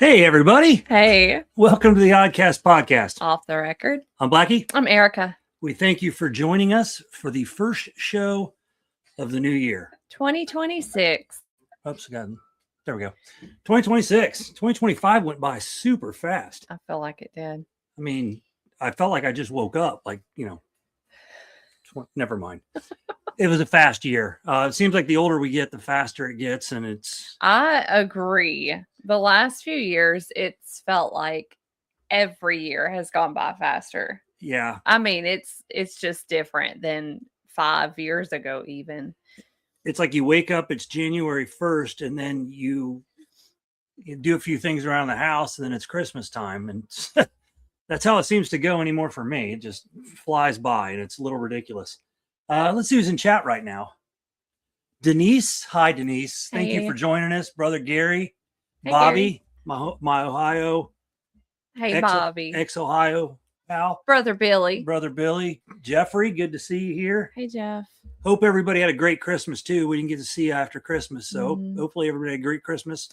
Hey, everybody. Hey, Welcome to the Oddcast Podcast. off the record. I'm Blackie. I'm Erica. We thank you for joining us for the first show of the new year. 2026. Oops, there we go. 2026. 2025 went by super fast. I feel like it did. I mean, I felt like I just woke up, never mind. It was a fast year. It seems like the older we get, the faster it gets. And I agree. The last few years, it's felt like every year has gone by faster. Yeah. I mean, it's just different than 5 years ago, even. It's like you wake up, it's January 1st, and then you do a few things around the house, and then it's Christmas time. And that's how it seems to go anymore for me. It just flies by, and it's a little ridiculous. Let's see who's in chat right now. Denise. Hi, Denise. Thank you for joining us. Brother Gary. Hey, Bobby. Gary. My Ohio. Hey, Bobby. Ex-Ohio pal. Brother Billy. Brother Billy. Jeffrey, good to see you here. Hey, Jeff. Hope everybody had a great Christmas, too. We didn't get to see you after Christmas, so hopefully everybody had a great Christmas.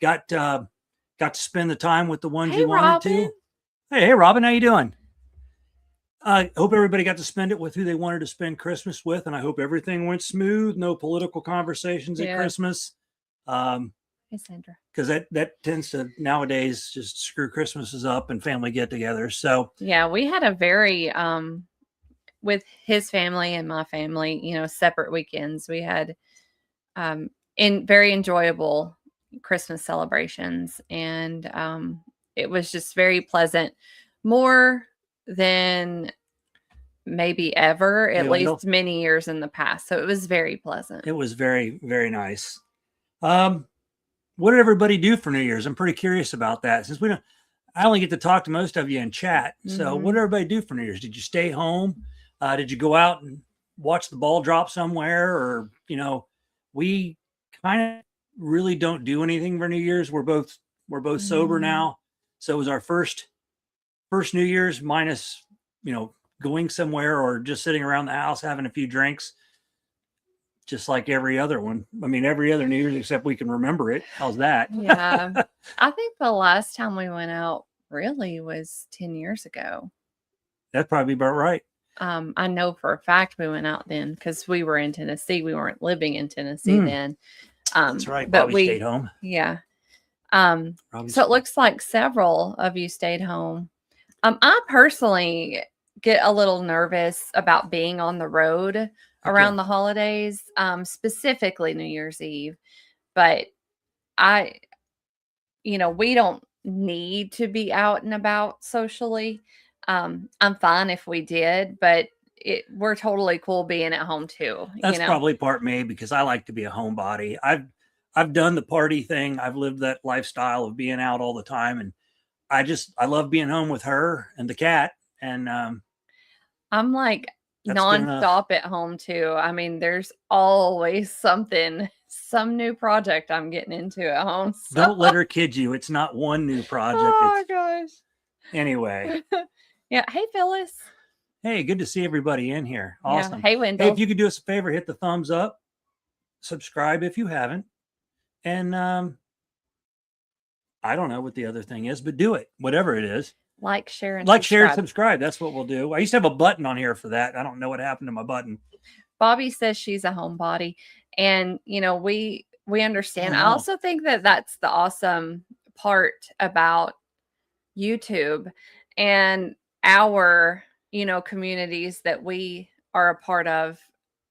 Got to spend the time with the ones you wanted to. Hey, Robin, how you doing? I hope everybody got to spend it with who they wanted to spend Christmas with, and I hope everything went smooth. No political conversations at Christmas. Hey, Sandra. Because that tends to nowadays just screw Christmases up and family get-togethers. So yeah, we had a very with his family and my family, separate weekends. We had very enjoyable Christmas celebrations, and it was just very pleasant, more than maybe ever, at least many years in the past. So it was very pleasant. It was very, very nice. What did everybody do for New Year's? I'm pretty curious about that, since I only get to talk to most of you in chat. So what did everybody do for New Year's? Did you stay home? Did you go out and watch the ball drop somewhere? Or, we kind of really don't do anything for New Year's. We're both sober now. So it was our first New Year's minus, going somewhere or just sitting around the house having a few drinks, just like every other one. I mean, every other New Year's except we can remember it. How's that? Yeah. I think the last time we went out really was 10 years ago. That'd probably be about right. I know for a fact we went out then because we were in Tennessee. We weren't living in Tennessee then. That's right. But we stayed home. Yeah. So it looks like several of you stayed home. I personally get a little nervous about being on the road around the holidays, specifically New Year's Eve. But we don't need to be out and about socially. I'm fine if we did, but we're totally cool being at home too. That's probably part me, because I like to be a homebody. I've done the party thing. I've lived that lifestyle of being out all the time, and I love being home with her and the cat. And I'm like nonstop at home too. I mean, there's always some new project I'm getting into at home. So. Don't let her kid you. It's not one new project. Oh gosh. Anyway. Yeah. Hey, Phyllis. Hey, good to see everybody in here. Awesome. Yeah. Hey, Wendell. Hey, if you could do us a favor, hit the thumbs up, subscribe if you haven't, and I don't know what the other thing is, but do it, whatever it is. Like, share, and subscribe. That's what we'll do. I used to have a button on here for that. I don't know what happened to my button. Bobby says she's a homebody, and we understand. I also think that that's the awesome part about YouTube and our communities that we are a part of.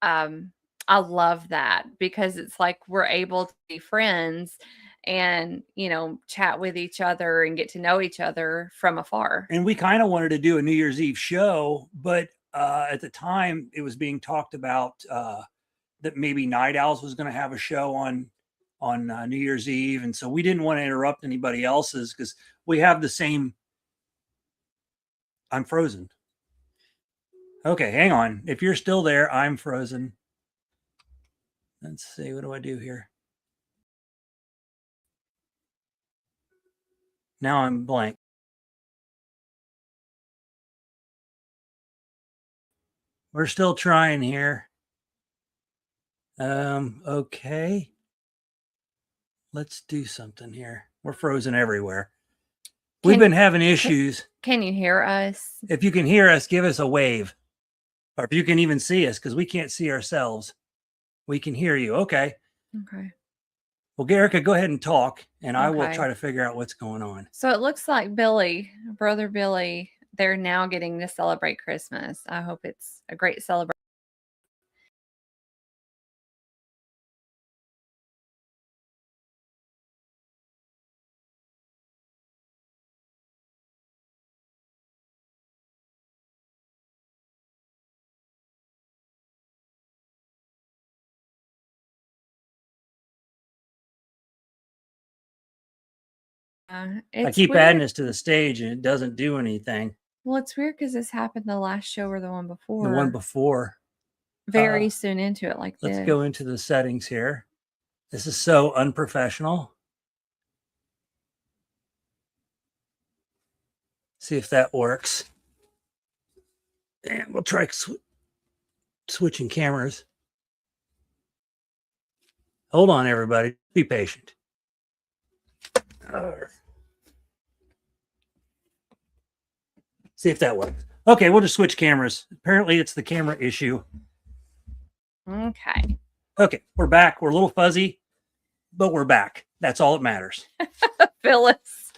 I love that, because it's like we're able to be friends and chat with each other and get to know each other from afar. And we kind of wanted to do a New Year's Eve show, but at the time it was being talked about that maybe Night Owls was going to have a show on New Year's Eve, and so we didn't want to interrupt anybody else's, because we have the same. I'm frozen. Okay, hang on. If you're still there, I'm frozen. Let's see, what do I do here? Now I'm blank. We're still trying here. Okay. Let's do something here. We're frozen everywhere. We've been having issues. Can you hear us? If you can hear us, give us a wave. Or if you can even see us, because we can't see ourselves. We can hear you. Okay. Okay. Well, Erica, go ahead and talk, and I will Okay. try to figure out what's going on. So it looks like brother Billy, they're now getting to celebrate Christmas. I hope it's a great celebration. I It's keep adding weird. this to the stage, and it doesn't do anything. Well, it's weird because this happened the last show or the one before. The one before. Very soon into it, like Let's this. go into the settings here. This is so unprofessional. See if that works. And we'll try switching cameras. Hold on, everybody. Be patient. See if that works. Okay, we'll just switch cameras. Apparently, it's the camera issue. Okay. Okay, we're back. We're a little fuzzy, but we're back. That's all that matters. Phyllis.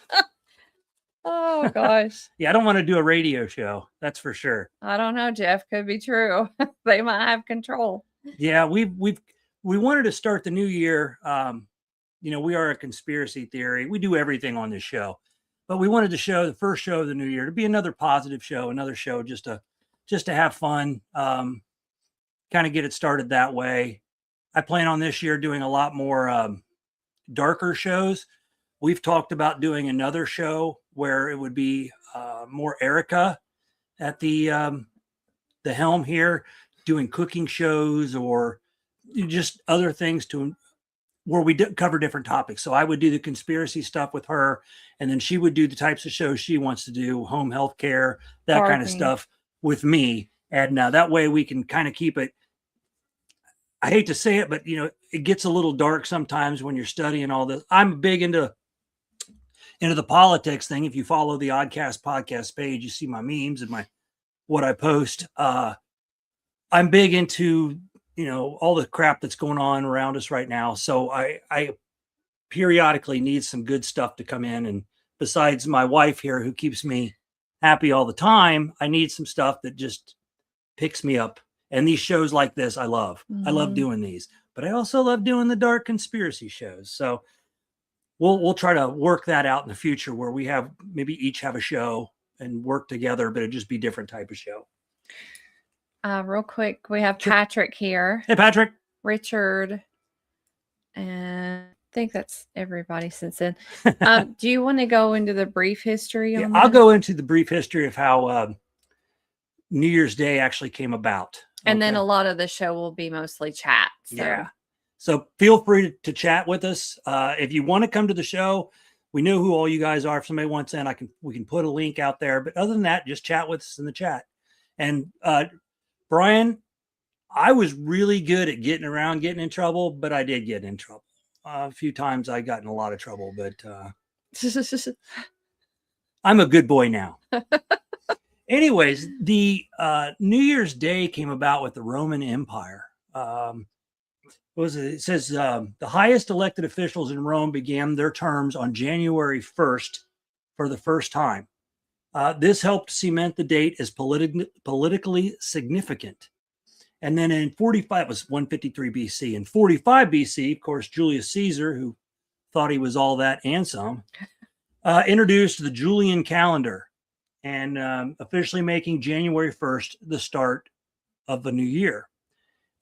Oh, gosh. Yeah, I don't want to do a radio show. That's for sure. I don't know, Jeff. Could be true. They might have control. Yeah, we wanted to start the new year. We are a conspiracy theory. We do everything on this show, but we wanted to show the first show of the new year to be another positive show, another show just to have fun, kind of get it started that way. I plan on this year doing a lot more darker shows. We've talked about doing another show where it would be more Erica at the helm here, doing cooking shows or just other things where we cover different topics. So I would do the conspiracy stuff with her, and then she would do the types of shows she wants to do, home health care, that kind of stuff with me. And that way we can kind of keep it. I hate to say it, but it gets a little dark sometimes when you're studying all this. I'm big into the politics thing. If you follow the Oddcast podcast page, you see my memes and what I post. I'm big into all the crap that's going on around us right now. So I periodically need some good stuff to come in. And besides my wife here, who keeps me happy all the time, I need some stuff that just picks me up. And these shows like this, I love. I love doing these, but I also love doing the dark conspiracy shows. So we'll try to work that out in the future where we have maybe each have a show and work together, but it'd just be different type of show. Real quick, we have Patrick here. Hey, Patrick. Richard. And I think that's everybody since then. Do you want to go into the brief history on that? I'll go into the brief history of how New Year's Day actually came about. And then a lot of the show will be mostly chat. So. Yeah. So feel free to chat with us. If you want to come to the show, we know who all you guys are. If somebody wants in, we can put a link out there. But other than that, just chat with us in the chat. And Brian, I was really good at getting in trouble, but I did get in trouble. A few times I got in a lot of trouble, but I'm a good boy now. Anyways, the New Year's Day came about with the Roman Empire. It says the highest elected officials in Rome began their terms on January 1st for the first time. This helped cement the date as politically significant. And then in 45, it was 153 BC. In 45 BC, of course, Julius Caesar, who thought he was all that and some, introduced the Julian calendar and officially making January 1st the start of the new year.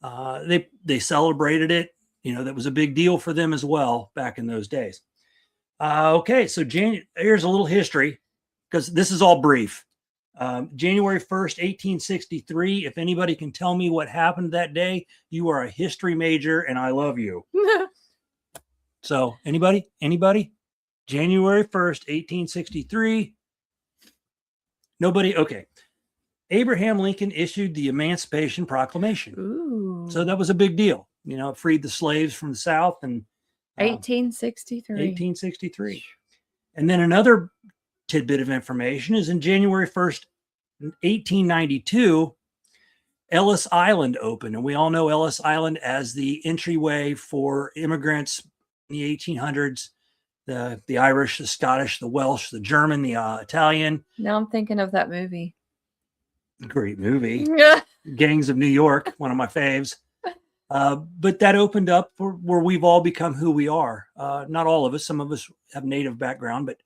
They celebrated it. That was a big deal for them as well back in those days. Okay, so here's a little history because this is all brief. January 1st, 1863. If anybody can tell me what happened that day, you are a history major and I love you. So anybody? January 1st, 1863. Nobody? Okay. Abraham Lincoln issued the Emancipation Proclamation. Ooh. So that was a big deal. It freed the slaves from the South and 1863. 1863. And then another tidbit of information is in January 1st, 1892, Ellis Island opened. And we all know Ellis Island as the entryway for immigrants in the 1800s, the Irish, the Scottish, the Welsh, the German, the Italian. Now I'm thinking of that movie. Great movie. Gangs of New York, one of my faves. But that opened up for where we've all become who we are. Not all of us. Some of us have native background, but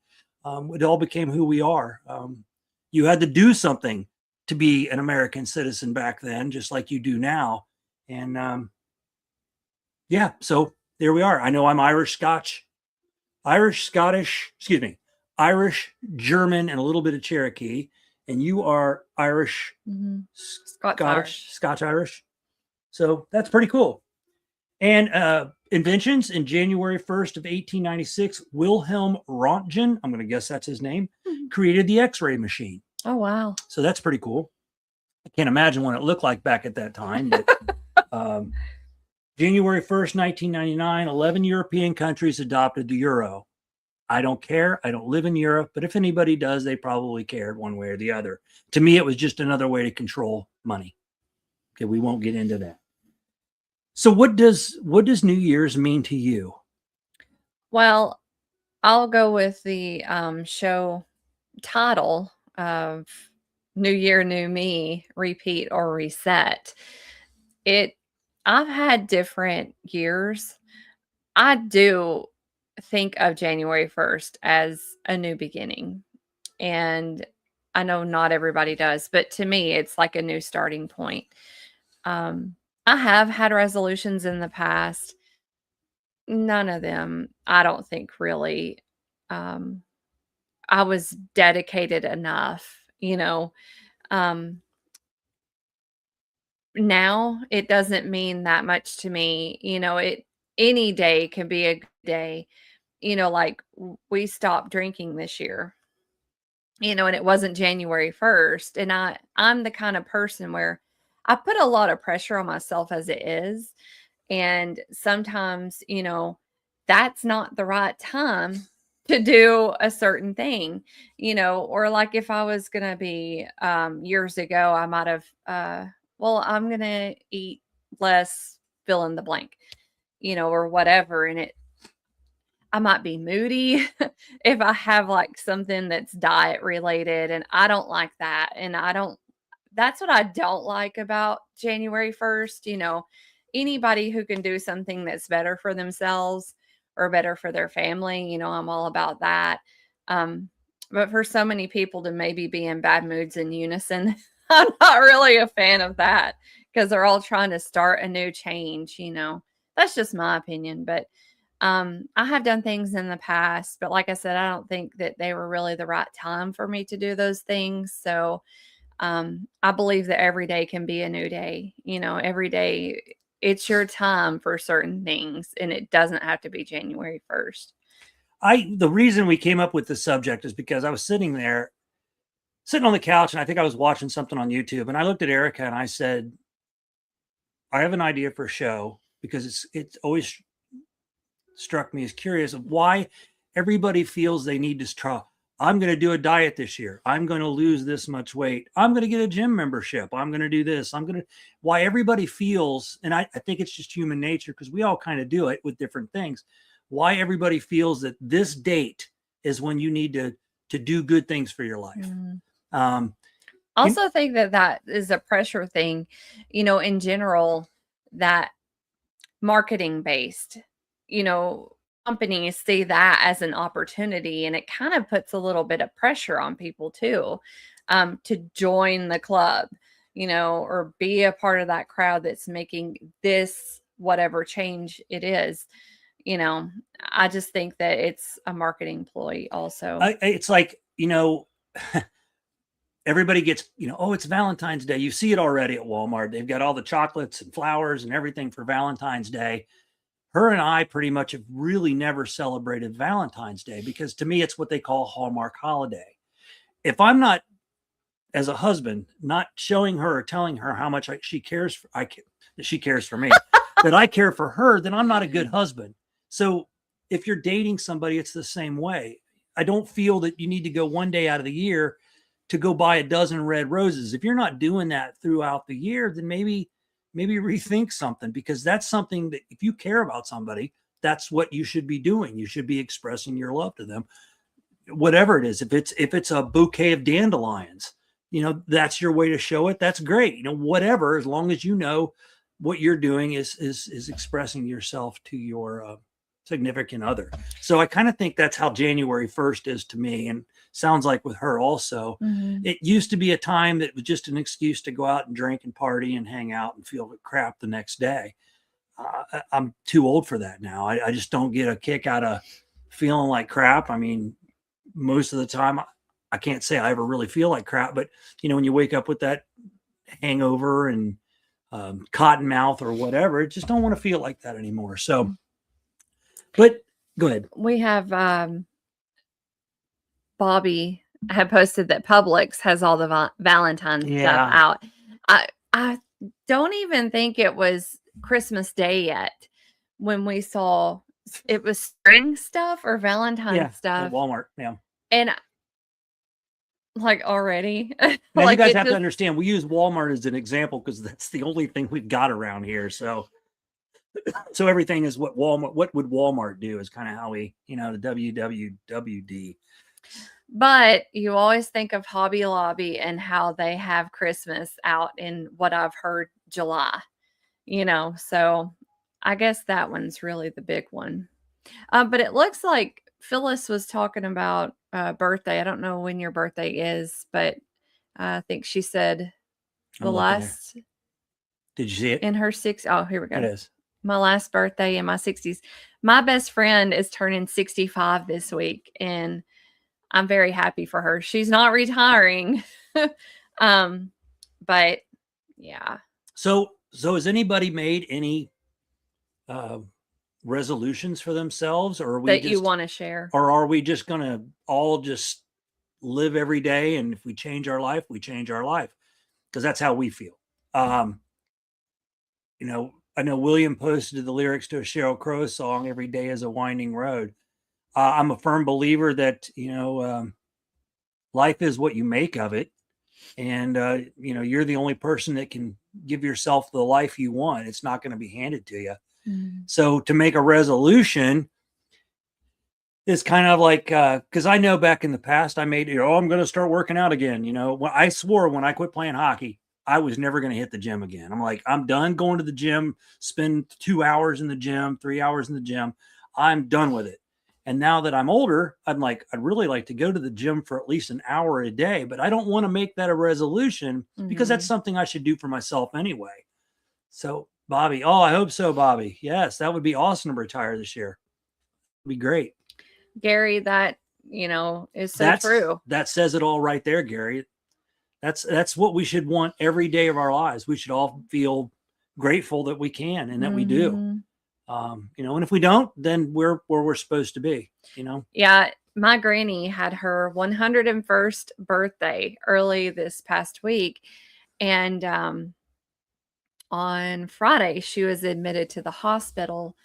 it all became who we are. You had to do something to be an American citizen back then, just like you do now. And yeah, so there we are. I know I'm Irish, Scottish, Irish, German, and a little bit of Cherokee. And you are Irish, Scotch Irish. So that's pretty cool. And inventions in January 1st of 1896, Wilhelm Röntgen, I'm going to guess that's his name, created the X-ray machine. Oh, wow. So that's pretty cool. I can't imagine what it looked like back at that time. But, January 1st, 1999, 11 European countries adopted the euro. I don't care. I don't live in Europe, but if anybody does, they probably cared one way or the other. To me, it was just another way to control money. Okay, we won't get into that. So what does New Year's mean to you? Well, I'll go with the show title of New Year, New Me, Repeat or Reset. I've had different years. I do think of January 1st as a new beginning. And I know not everybody does, but to me, it's like a new starting point. I have had resolutions in the past. None of them, I don't think really, I was dedicated enough, now it doesn't mean that much to me. Any day can be a good day. Like we stopped drinking this year, and it wasn't January 1st. And I'm the kind of person where I put a lot of pressure on myself as it is. And sometimes, that's not the right time to do a certain thing, or like if I was going to be, years ago, I might have, I'm going to eat less, fill in the blank, or whatever. And I might be moody if I have like something that's diet related, and I don't like that. And that's what I don't like about January 1st. Anybody who can do something that's better for themselves or better for their family, I'm all about that. But for so many people to maybe be in bad moods in unison, I'm not really a fan of that, because they're all trying to start a new change. That's just my opinion. But I have done things in the past, but like I said, I don't think that they were really the right time for me to do those things. So I believe that every day can be a new day. Every day it's your time for certain things, and it doesn't have to be January 1st. The reason we came up with this subject is because I was sitting on the couch, and I think I was watching something on YouTube, and I looked at Erica and I said, I have an idea for a show, because it's always struck me as curious of why everybody feels they need to try. I'm going to do a diet this year. I'm going to lose this much weight. I'm going to get a gym membership. I'm going to do this. Why everybody feels, and I think it's just human nature, because we all kind of do it with different things. Why everybody feels that this date is when you need to do good things for your life. Mm-hmm. Also think that is a pressure thing, in general, that marketing based, companies see that as an opportunity, and it kind of puts a little bit of pressure on people too, to join the club, or be a part of that crowd that's making this whatever change it is. I just think that it's a marketing ploy also. It's like, everybody gets, oh, it's Valentine's Day. You see it already at Walmart. They've got all the chocolates and flowers and everything for Valentine's Day. Her and I pretty much have really never celebrated Valentine's Day, because to me, it's what they call a Hallmark holiday. If I'm not, as a husband, not showing her or telling her how much she cares for me, that I care for her, then I'm not a good husband. So if you're dating somebody, it's the same way. I don't feel that you need to go one day out of the year to go buy a dozen red roses. If you're not doing that throughout the year, then maybe rethink something, because that's something that if you care about somebody, that's what you should be doing. You should be expressing your love to them, whatever it is. If it's a bouquet of dandelions, that's your way to show it. That's great. Whatever, as long as you know what you're doing is expressing yourself to your significant other. So I kind of think that's how January 1st is to me, and sounds like with her also. It used to be a time that was just an excuse to go out and drink and party and hang out and feel crap the next day. I'm too old for that now. I just don't get a kick out of feeling like crap. I mean, most of the time, I can't say I ever really feel like crap, but when you wake up with that hangover and cotton mouth or whatever, just don't want to feel like that anymore. So, but go ahead. We have Bobby had posted that Publix has all the Valentine's stuff out. I don't even think it was Christmas Day yet when we saw it was spring stuff or Valentine's stuff at Walmart. Yeah. And like already. Now like you guys have to understand, we use Walmart as an example because that's the only thing we've got around here. So everything is what would Walmart do is kind of how we, the WWWD. But you always think of Hobby Lobby and how they have Christmas out in what I've heard July, so I guess that one's really the big one. But it looks like Phyllis was talking about birthday. I don't know when your birthday is, but I think she said the last. Did you see it? In her oh, here we go. It is. My last birthday in my 60s. My best friend is turning 65 this week, and I'm very happy for her. She's not retiring. But yeah. So has anybody made any resolutions for themselves, or are we that you want to share, or are we just going to all just live every day? And if we change our life, we change our life, because that's how we feel. I know William posted the lyrics to a Sheryl Crow song, "Every Day is a Winding Road." I'm a firm believer that, life is what you make of it. And, you're the only person that can give yourself the life you want. It's not going to be handed to you. So to make a resolution is kind of like, because I know back in the past I made, I'm going to start working out again. When I swore when I quit playing hockey, I was never going to hit the gym again. I'm like, I'm done going to the gym, spend 2 hours in the gym, 3 hours in the gym. I'm done with it. And now that I'm older, I'm like, I'd really like to go to the gym for at least an hour a day, but I don't want to make that a resolution because that's something I should do for myself anyway. So Bobby, I hope so, Bobby. Yes, that would be awesome to retire this year. It'd be great. Gary, that, is so true. That says it all right there, Gary. That's what we should want every day of our lives. We should all feel grateful that we can and that we do. And if we don't, then we're where we're supposed to be, Yeah. My granny had her 101st birthday early this past week. And on Friday, she was admitted to the hospital.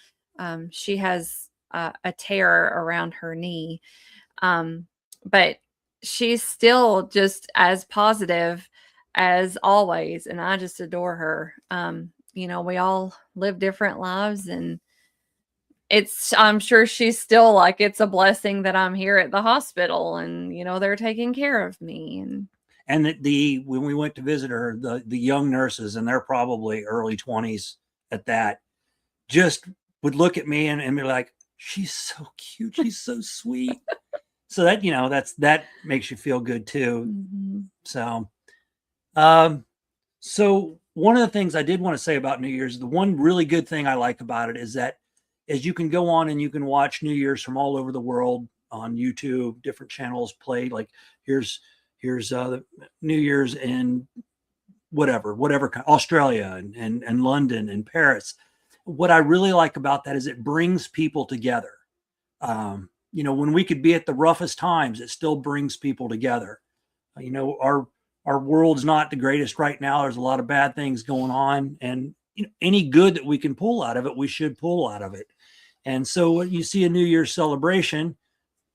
She has a tear around her knee. But she's still just as positive as always. And I just adore her. We all live different lives, and I'm sure she's still like, it's a blessing that I'm here at the hospital and, they're taking care of me. And when we went to visit her, the young nurses, and they're probably early 20s at that, just would look at me and be like, she's so cute. She's so sweet. So that, that makes you feel good too. So, so one of the things I did want to say about New Year's, the one really good thing I like about it is that as you can go on and you can watch New Year's from all over the world on YouTube, different channels play, like here's the New Year's in whatever Australia and London and Paris. What I really like about that is it brings people together. When we could be at the roughest times, it still brings people together. Our world's not the greatest right now. There's a lot of bad things going on, and any good that we can pull out of it, we should pull out of it. And so when you see a New Year's celebration,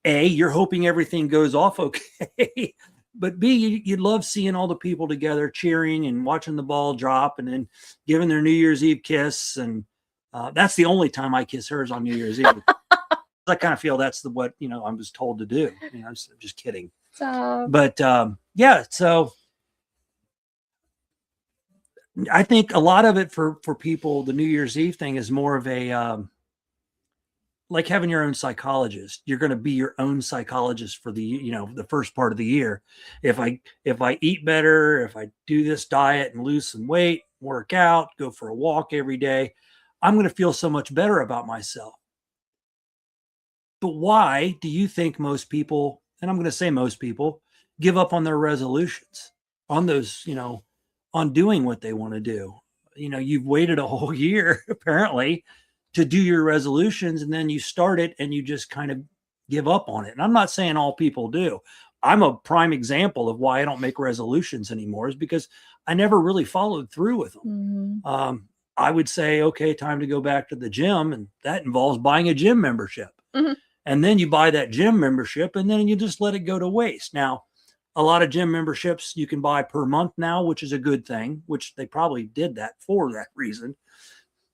A, you're hoping everything goes off okay. But B, you love seeing all the people together cheering and watching the ball drop and then giving their New Year's Eve kiss. And that's the only time I kiss hers on New Year's Eve. I kind of feel that's what, I was told to do. I'm just kidding. But yeah, so I think a lot of it for people, the New Year's Eve thing is more of a, like having your own psychologist. You're going to be your own psychologist for the first part of the year. If I eat better, if I do this diet and lose some weight, work out, go for a walk every day, I'm going to feel so much better about myself. But why do you think most people, and I'm going to say most people, give up on their resolutions, on those, on doing what they want to do? You've waited a whole year apparently to do your resolutions, and then you start it and you just kind of give up on it. And I'm not saying all people do. I'm a prime example of why I don't make resolutions anymore, is because I never really followed through with them. Mm-hmm. I would say, okay, time to go back to the gym. And that involves buying a gym membership. Mm-hmm. And then you buy that gym membership and then you just let it go to waste. Now, a lot of gym memberships you can buy per month now, which is a good thing, which they probably did that for that reason.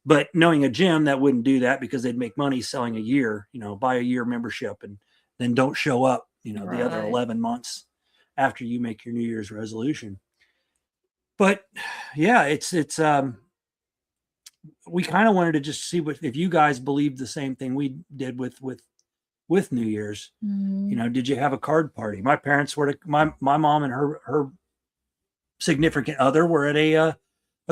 But knowing a gym that wouldn't do that, because they'd make money selling a year, buy a year membership and then don't show up, Right. the other 11 months after you make your New Year's resolution. But yeah, it's we kind of wanted to just see if you guys believed the same thing we did with New Year's. Mm-hmm. Did you have a card party? My parents were my mom and her significant other were at a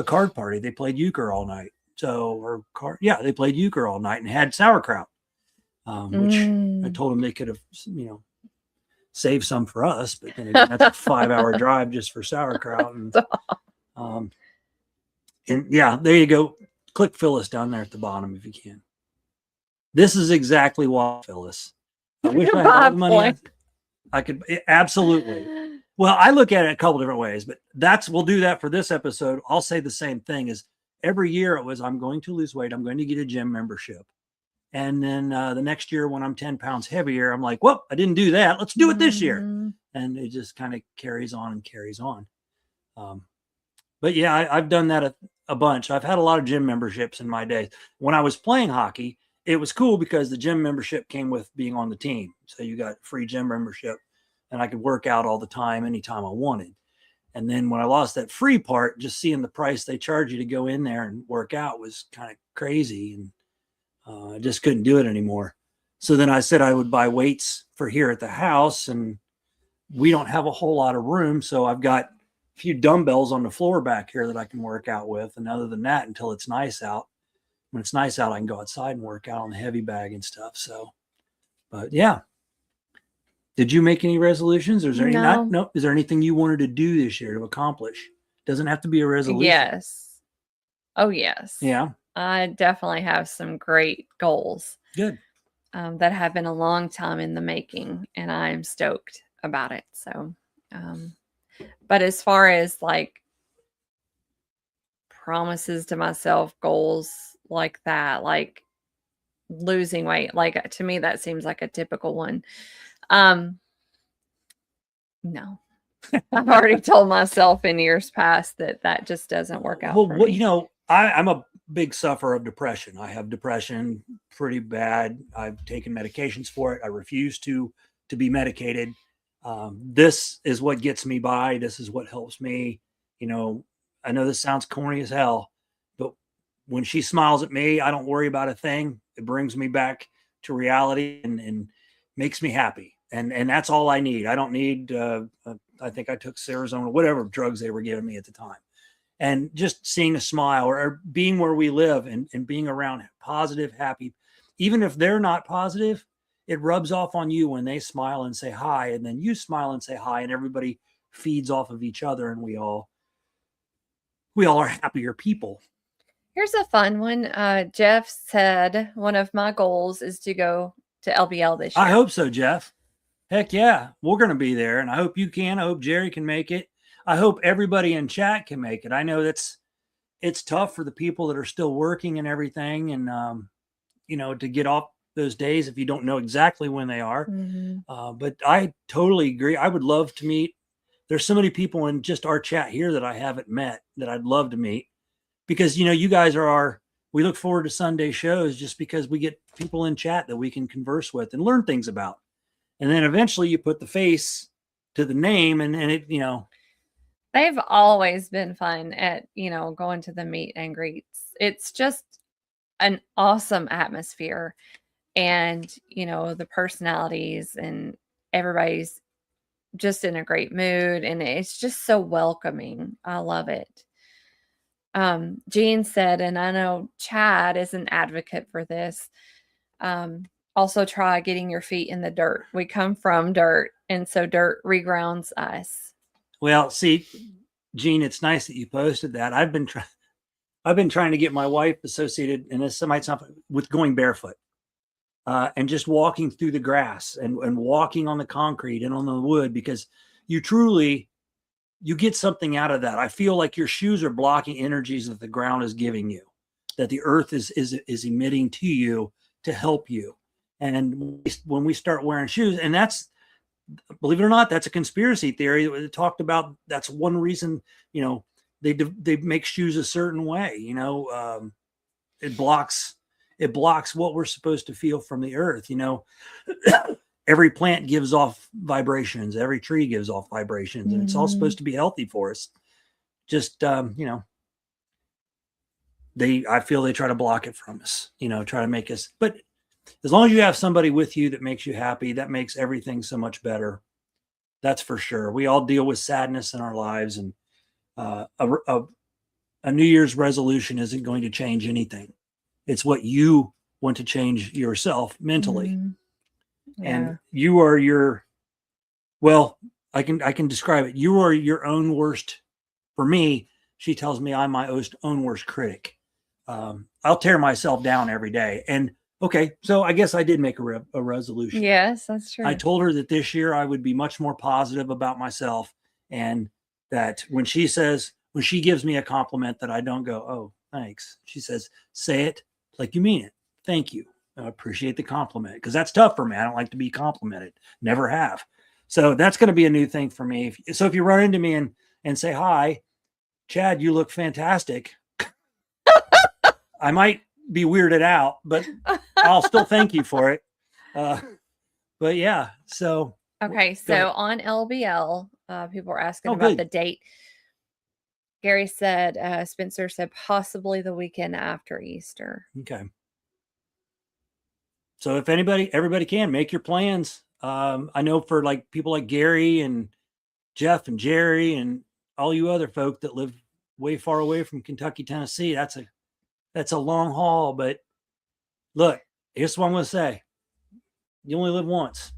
card party. They played euchre all night. They played euchre all night and had sauerkraut, which I told them they could have, saved some for us, but then again, that's a 5-hour drive just for sauerkraut. And yeah, there you go. Click Phyllis down there at the bottom if you can. This is exactly why, Phyllis. I wish I had all the money. I could absolutely. Well, I look at it a couple different ways, but we'll do that for this episode. I'll say the same thing. Is every year it was, I'm going to lose weight. I'm going to get a gym membership. And then the next year when I'm 10 pounds heavier, I'm like, well, I didn't do that. Let's do it this year. And it just kind of carries on and carries on. But yeah, I've done that a bunch. I've had a lot of gym memberships in my day. When I was playing hockey, it was cool because the gym membership came with being on the team. So you got free gym membership and I could work out all the time, anytime I wanted. And then when I lost that free part, just seeing the price they charge you to go in there and work out was kind of crazy. And I just couldn't do it anymore. So then I said I would buy weights for here at the house, and we don't have a whole lot of room. So I've got a few dumbbells on the floor back here that I can work out with. And other than that, until it's nice out, when it's nice out, I can go outside and work out on the heavy bag and stuff. So, but yeah. Did you make any resolutions? Or is there is there anything you wanted to do this year to accomplish? Doesn't have to be a resolution. Yes. Oh, yes. Yeah. I definitely have some great goals. Good. That have been a long time in the making, and I'm stoked about it. So, but as far as like promises to myself, goals like that, like losing weight, like to me, that seems like a typical one. No, I've already told myself in years past that just doesn't work out. Well, I'm a big sufferer of depression. I have depression pretty bad. I've taken medications for it. I refuse to be medicated. This is what gets me by. This is what helps me. I know this sounds corny as hell, but when she smiles at me, I don't worry about a thing. It brings me back to reality and makes me happy. And that's all I need. I don't need, I think I took Serotonin, whatever drugs they were giving me at the time. And just seeing a smile or being where we live and being around positive, happy, even if they're not positive, it rubs off on you when they smile and say hi. And then you smile and say hi, and everybody feeds off of each other. And we all are happier people. Here's a fun one. Jeff said one of my goals is to go to LBL this year. I hope so, Jeff. Heck yeah, we're going to be there. And I hope you can. I hope Jerry can make it. I hope everybody in chat can make it. I know it's tough for the people that are still working and everything. And to get off those days if you don't know exactly when they are. Mm-hmm. But I totally agree. I would love to meet. There's so many people in just our chat here that I haven't met that I'd love to meet, because you guys are we look forward to Sunday shows just because we get people in chat that we can converse with and learn things about. And then eventually you put the face to the name, and it, They've always been fun at, going to the meet and greets. It's just an awesome atmosphere, and, the personalities, and everybody's just in a great mood, and it's just so welcoming. I love it. Jean said, and I know Chad is an advocate for this. Also try getting your feet in the dirt. We come from dirt, and so dirt regrounds us. Well, see, Gene, it's nice that you posted that. I've been trying to get my wife associated, and this might sound, with going barefoot, and just walking through the grass and walking on the concrete and on the wood, because you get something out of that. I feel like your shoes are blocking energies that the ground is giving you, that the earth is emitting to you to help you. And when we start wearing shoes, and that's, believe it or not, that's a conspiracy theory that talked about. That's one reason, they make shoes a certain way. It blocks what we're supposed to feel from the earth. Every plant gives off vibrations. Every tree gives off vibrations, and it's all supposed to be healthy for us. Just, I feel they try to block it from us, try to make us, but as long as you have somebody with you that makes you happy, that makes everything so much better. That's for sure. We all deal with sadness in our lives, and a New Year's resolution isn't going to change anything. It's what you want to change yourself mentally. Mm-hmm. Yeah. And you are I can describe it. You are your own worst. For me, she tells me I'm my own worst critic. I'll tear myself down every day. And okay, so I guess I did make a resolution. Yes, that's true. I told her that this year I would be much more positive about myself, and that when she gives me a compliment, that I don't go, "Oh, thanks." She says, "Say it like you mean it. Thank you. I appreciate the compliment," because that's tough for me. I don't like to be complimented. Never have. So that's going to be a new thing for me. So if you run into me and say, "Hi, Chad, you look fantastic," I might be weirded out, but I'll still thank you for it. But yeah, so. Okay, so on LBL, people are asking about the date. Gary said, Spencer said possibly the weekend after Easter. Okay. So if everybody can make your plans. I know for like people like Gary and Jeff and Jerry and all you other folk that live way far away from Kentucky, Tennessee, that's a long haul. But look, here's what I'm going to say. You only live once.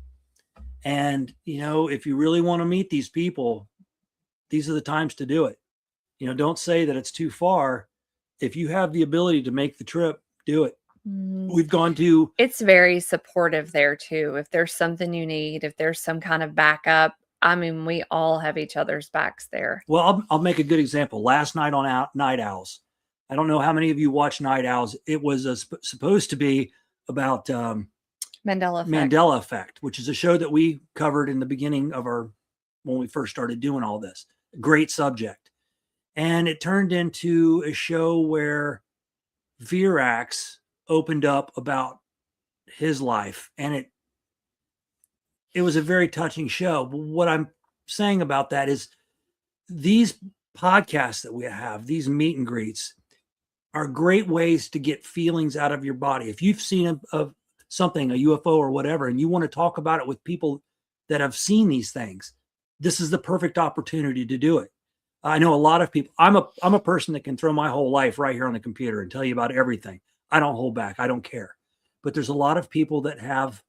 And, if you really want to meet these people, these are the times to do it. Don't say that it's too far. If you have the ability to make the trip, do it. We've gone to. It's very supportive there too. If there's something you need, if there's some kind of backup, I mean, we all have each other's backs there. Well, I'll make a good example. Last night on Night Owls, I don't know how many of you watch Night Owls. It was supposed to be about Mandela Effect, which is a show that we covered in the beginning of when we first started doing all this. Great subject. And it turned into a show where Virax opened up about his life, and it was a very touching show. But what I'm saying about that is these podcasts that we have, these meet and greets, are great ways to get feelings out of your body. If you've seen something, a UFO or whatever, and you want to talk about it with people that have seen these things, this is the perfect opportunity to do it. I know a lot of people. I'm a person that can throw my whole life right here on the computer and tell you about everything. I don't hold back. I don't care. But there's a lot of people that have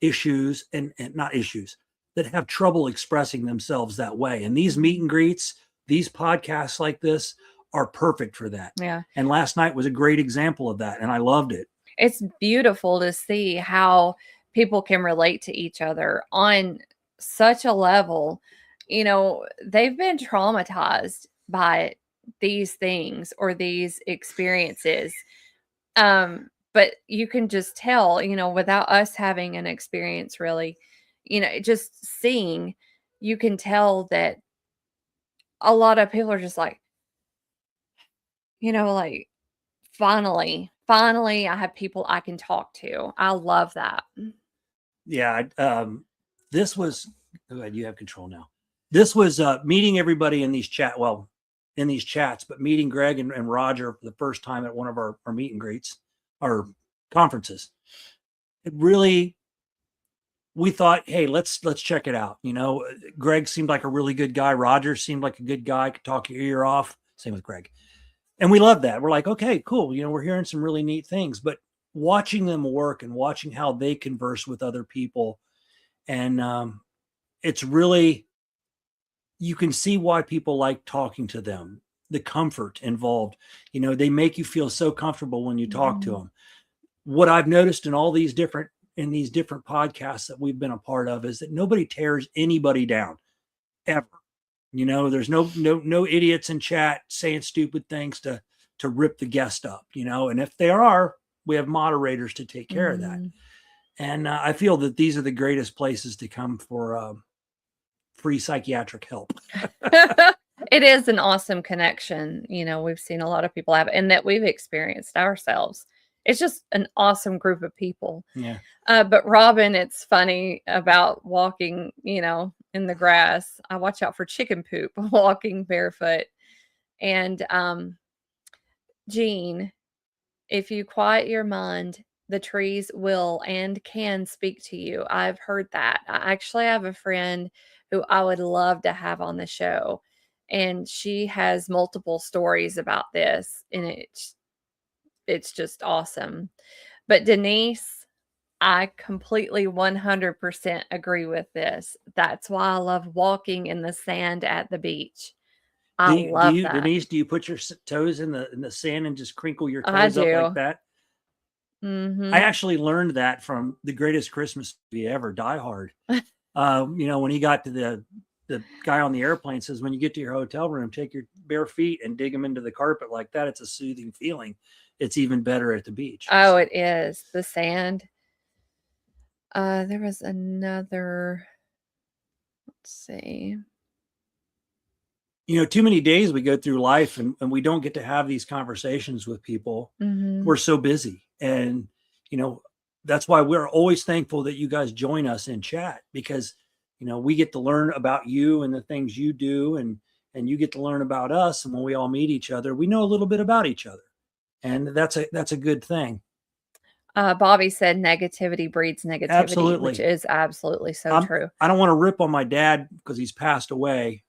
issues and not issues, that have trouble expressing themselves that way. And these meet and greets, these podcasts like this are perfect for that. Yeah. And last night was a great example of that. And I loved it. It's beautiful to see how people can relate to each other on such a level. They've been traumatized by these things or these experiences. But but you can just tell, without us having an experience really, just seeing, you can tell that a lot of people are just like, like, finally, I have people I can talk to. I love that. Yeah. This was, you have control now. This was meeting everybody in these chats, but meeting Greg and Roger for the first time at one of our meet and greets, our conferences. It really, we thought, hey, let's check it out. Greg seemed like a really good guy. Roger seemed like a good guy, could talk your ear off. Same with Greg. And we love that. We're like, okay, cool. We're hearing some really neat things, but watching them work and watching how they converse with other people. And it's really, you can see why people like talking to them, the comfort involved. They make you feel so comfortable when you talk to them. What I've noticed in these different podcasts that we've been a part of is that nobody tears anybody down ever. There's no idiots in chat saying stupid things to rip the guest up, and if they are, we have moderators to take care of that. And I feel that these are the greatest places to come for free psychiatric help. It is an awesome connection. We've seen a lot of people have, and that we've experienced ourselves. It's just an awesome group of people. Yeah. But Robin, it's funny about walking, in the grass. I watch out for chicken poop walking barefoot. And Jean, if you quiet your mind, the trees will and can speak to you. I've heard that. I actually have a friend who I would love to have on the show, and she has multiple stories about this, and it's just awesome. But Denise, I completely 100% agree with this. That's why I love walking in the sand at the beach. I love that. Denise, do you put your toes in the sand and just crinkle your I toes up do. like that? I actually learned that from the greatest Christmas movie ever, Die Hard. When he got to the guy on the airplane says, when you get to your hotel room, take your bare feet and dig them into the carpet like that. It's a soothing feeling. It's even better at the beach. Oh, it is. The sand. There was another, let's see. Too many days we go through life and we don't get to have these conversations with people. We're so busy. And, that's why we're always thankful that you guys join us in chat, because, we get to learn about you and the things you do, and you get to learn about us. And when we all meet each other, we know a little bit about each other. And that's a good thing. Bobby said negativity breeds negativity, Absolutely. which is absolutely so true. I don't want to rip on my dad because he's passed away.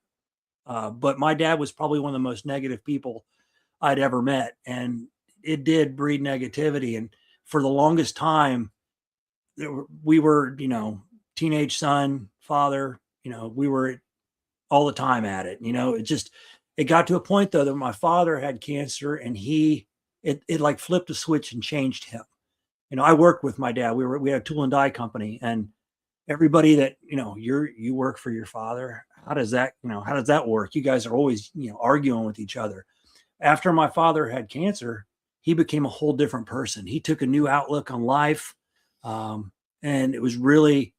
But my dad was probably one of the most negative people I'd ever met. And it did breed negativity. And for the longest time, we were, teenage son, father, we were all the time at it. It got to a point though that my father had cancer, and it like flipped a switch and changed him. I worked with my dad. We had a tool and die company, and everybody that, you work for your father. How does that work? You guys are always, arguing with each other. After my father had cancer, he became a whole different person. He took a new outlook on life. And it was really,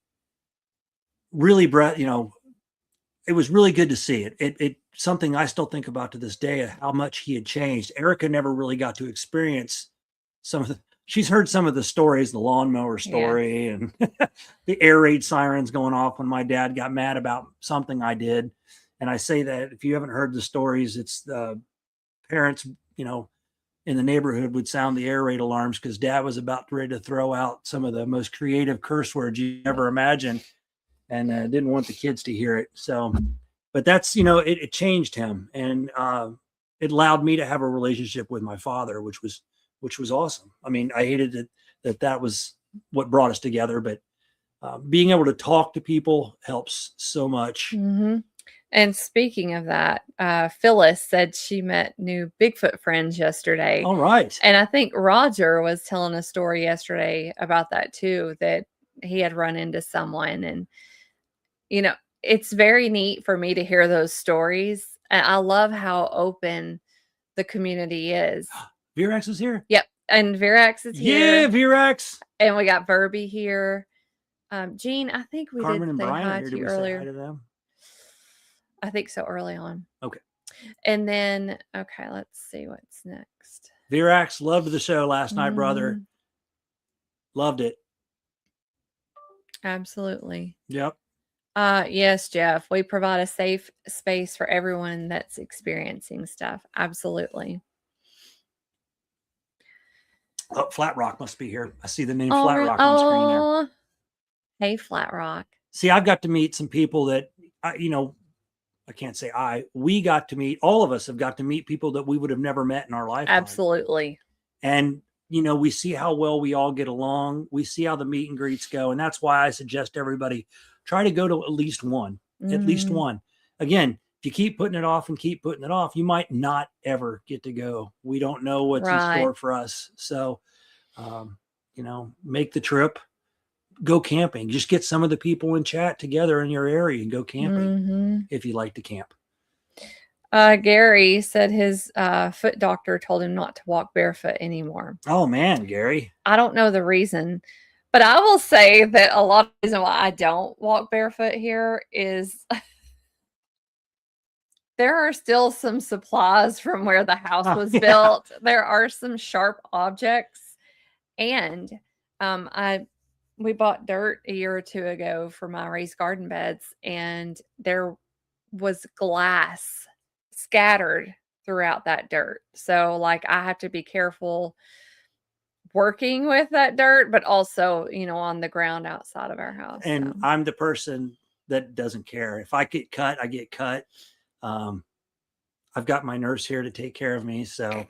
really, it was really good to see it. It something I still think about to this day, how much he had changed. Erica never really got to experience she's heard some of the stories, the lawnmower story, and the air raid sirens going off when my dad got mad about something I did. And I say that if you haven't heard the stories, it's the parents, in the neighborhood would sound the air raid alarms because dad was about ready to throw out some of the most creative curse words you ever imagined, and didn't want the kids to hear it. So, but that's, it changed him, and it allowed me to have a relationship with my father, which was awesome. I mean, I hated it that was what brought us together, but being able to talk to people helps so much. And speaking of that, Phyllis said she met new Bigfoot friends yesterday. All right. And I think Roger was telling a story yesterday about that too, that he had run into someone. And, it's very neat for me to hear those stories. And I love how open the community is. Virax is here? Yep. And Virax is here. Yeah, Virax. And we got Verby here. Gene, I think we Carmen did and say Brian are hi here. to Did you we say hi earlier. to them? I think so, early on. Okay. And then, okay, let's see what's next. Virax, loved the show last night, brother. Loved it. Absolutely. Yep. Yes, Jeff. We provide a safe space for everyone that's experiencing stuff. Absolutely. Oh, Flat Rock must be here. I see the name Flat Rock on screen there. Hey, Flat Rock. See, I've got to meet some people that, I can't say we got to meet, all of us have got to meet people that we would have never met in our lifetime. Absolutely. And, we see how well we all get along. We see how the meet and greets go. And that's why I suggest everybody try to go to at least one, at least one. Again, if you keep putting it off and keep putting it off, you might not ever get to go. We don't know what's in store for us. So, make the trip, go camping, just get some of the people in chat together in your area and go camping if you like to camp. Gary said his foot doctor told him not to walk barefoot anymore. Oh man, Gary. I don't know the reason, but I will say that a lot of the reason why I don't walk barefoot here is there are still some supplies from where the house was built. There are some sharp objects, and we bought dirt a year or two ago for my raised garden beds, and there was glass scattered throughout that dirt. So like I have to be careful working with that dirt, but also, on the ground outside of our house. And I'm the person that doesn't care. If I get cut, I get cut. I've got my nurse here to take care of me. So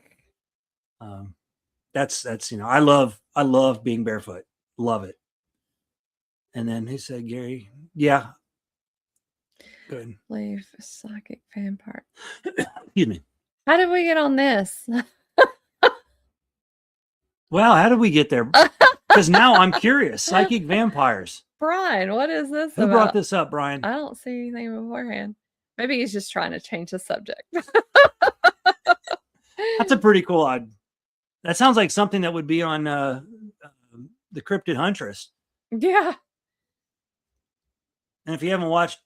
that's I love being barefoot. Love it. And then he said, Gary, yeah. Good. Leave psychic vampire. Excuse me. How did we get on this? Well, how did we get there? Because now I'm curious. Psychic vampires. Brian, what is this Who about? brought this up, Brian? I don't see anything beforehand. Maybe he's just trying to change the subject. That's a pretty cool odd. That sounds like something that would be on the Cryptid Huntress. Yeah. And if you haven't watched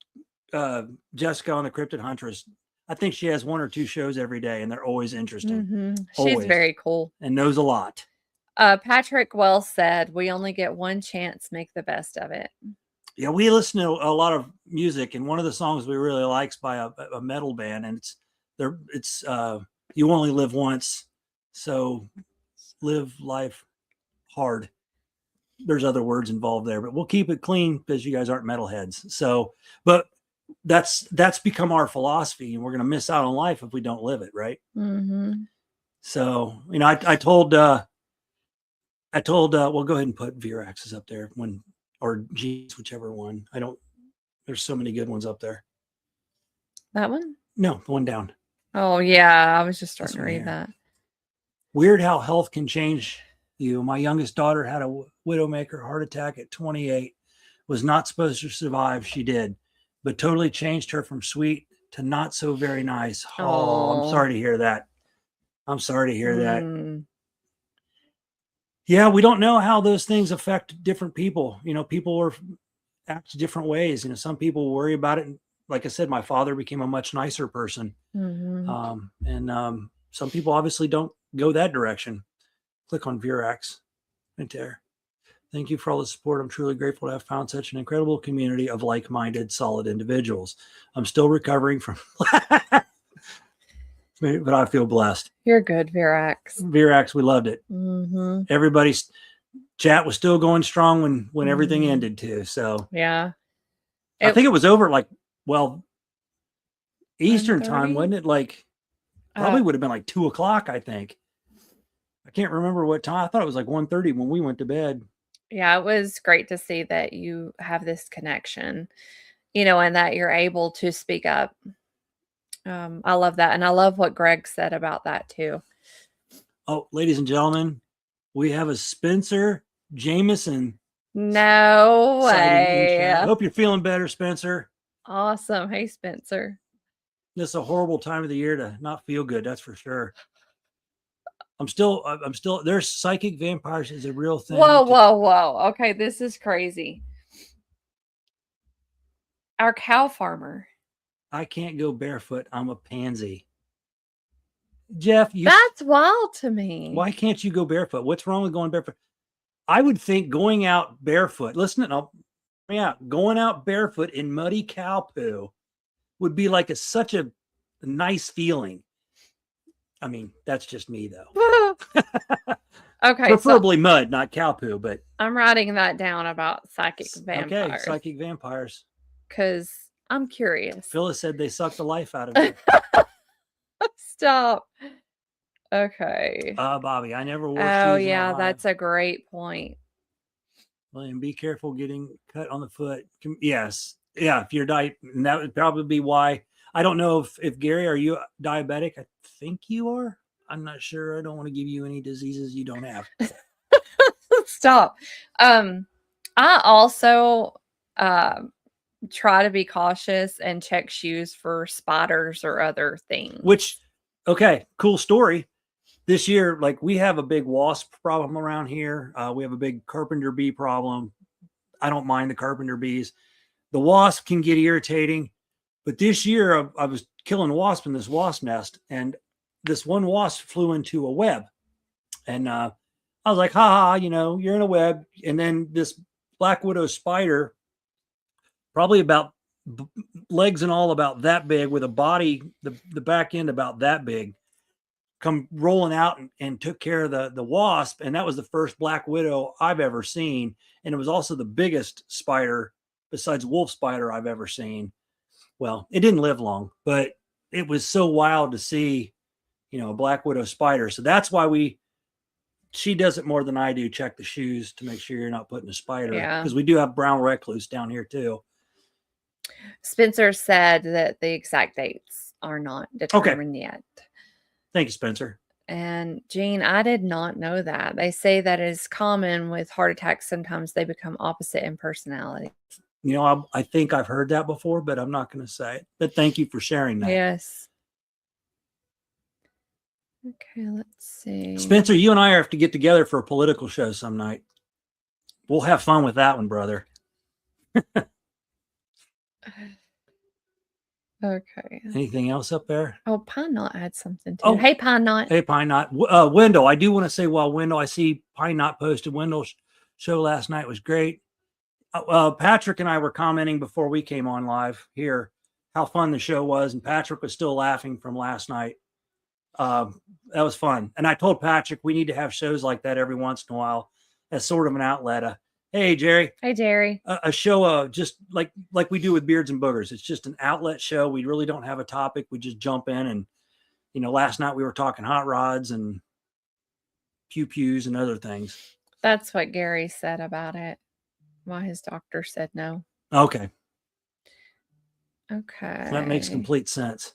Jessica on the Cryptid Huntress, I think she has 1 or 2 shows every day, and they're always interesting. She's very cool and knows a lot. Patrick Wells said, "We only get one chance. Make the best of it." Yeah, we listen to a lot of music, and one of the songs we really like is by a metal band, and it's "You Only Live Once," so live life hard. There's other words involved there, but we'll keep it clean because you guys aren't metalheads. So, but that's become our philosophy, and we're going to miss out on life if we don't live it, right? So, I told, well, go ahead and put Virax's up there or G's, whichever one. There's so many good ones up there. That one? No, the one down. Oh yeah. I was just starting to read that. Weird how health can change you. My youngest daughter had a widowmaker heart attack at 28, was not supposed to survive. She did, but totally changed her from sweet to not so very nice. Oh, I'm sorry to hear that. Yeah, we don't know how those things affect different people. People act different ways. Some people worry about it. And like I said, my father became a much nicer person. And some people obviously don't go that direction. Click on Virax right there. Thank you for all the support. I'm truly grateful to have found such an incredible community of like-minded, solid individuals. I'm still recovering from, but I feel blessed. You're good, Virax. Virax, we loved it. Everybody's chat was still going strong when everything ended too. So yeah, I think it was over Eastern time, wasn't it? Probably would have been 2:00. I think. I can't remember what time. I thought it was 1:30 when we went to bed. Yeah, it was great to see that you have this connection, and that you're able to speak up. I love that. And I love what Greg said about that too. Oh, ladies and gentlemen, we have a Spencer Jameson. No way. I hope you're feeling better, Spencer. Awesome. Hey, Spencer. This is a horrible time of the year to not feel good. That's for sure. There's psychic vampires is a real thing. Whoa. Okay, this is crazy. Our cow farmer. I can't go barefoot. I'm a pansy. Jeff, That's wild to me. Why can't you go barefoot? What's wrong with going barefoot? I would think going out barefoot, going out barefoot in muddy cow poo would be like such a nice feeling. I mean, that's just me though. Okay. Preferably mud, not cow poo, but I'm writing that down about psychic vampires. Okay, psychic vampires. Because I'm curious. Phyllis said they sucked the life out of it. Stop. Okay. Bobby, I never wore shoes. Oh, yeah, that's a great point. William, be careful getting cut on the foot. Yes. Yeah, if you're and that would probably be why. I don't know if Gary, are you diabetic? I think you are. I'm not sure. I don't want to give you any diseases you don't have. Stop. I also try to be cautious and check shoes for spiders or other things. Okay, cool story. This year, like we have a big wasp problem around here. We have a big carpenter bee problem. I don't mind the carpenter bees. The wasp can get irritating, but this year I was killing wasp in this wasp nest, and this one wasp flew into a web, and I was like, "Ha, you're in a web." And then this black widow spider, probably about legs and all about that big, with a body, the back end about that big, come rolling out and took care of the wasp. And that was the first black widow I've ever seen. And it was also the biggest spider besides wolf spider I've ever seen. Well, it didn't live long, but it was so wild to see, a black widow spider. So that's why she does it more than I do. Check the shoes to make sure you're not putting a spider. Yeah. Because we do have brown recluse down here too. Spencer said that the exact dates are not determined yet. Thank you, Spencer. And Jean, I did not know that. They say that it is common with heart attacks. Sometimes they become opposite in personality. I think I've heard that before, but I'm not going to say it. But thank you for sharing that. Yes. Okay, let's see. Spencer, you and I have to get together for a political show some night. We'll have fun with that one, brother. Okay. Anything else up there? Oh, Pine Knot had something too. Oh, hey, Pine Knot. Hey, Pine Knot. Wendell, I do want to say, Wendell, I see Pine Knot posted. Wendell's show last night was great. Patrick and I were commenting before we came on live here how fun the show was, and Patrick was still laughing from last night. That was fun. And I told Patrick we need to have shows like that every once in a while as sort of an outlet. Hey, Jerry. Hey, Jerry. A show just like we do with Beards and Boogers. It's just an outlet show. We really don't have a topic. We just jump in and, last night we were talking hot rods and pew-pews and other things. That's what Gary said about it. Why his doctor said no. Okay. Okay. That makes complete sense.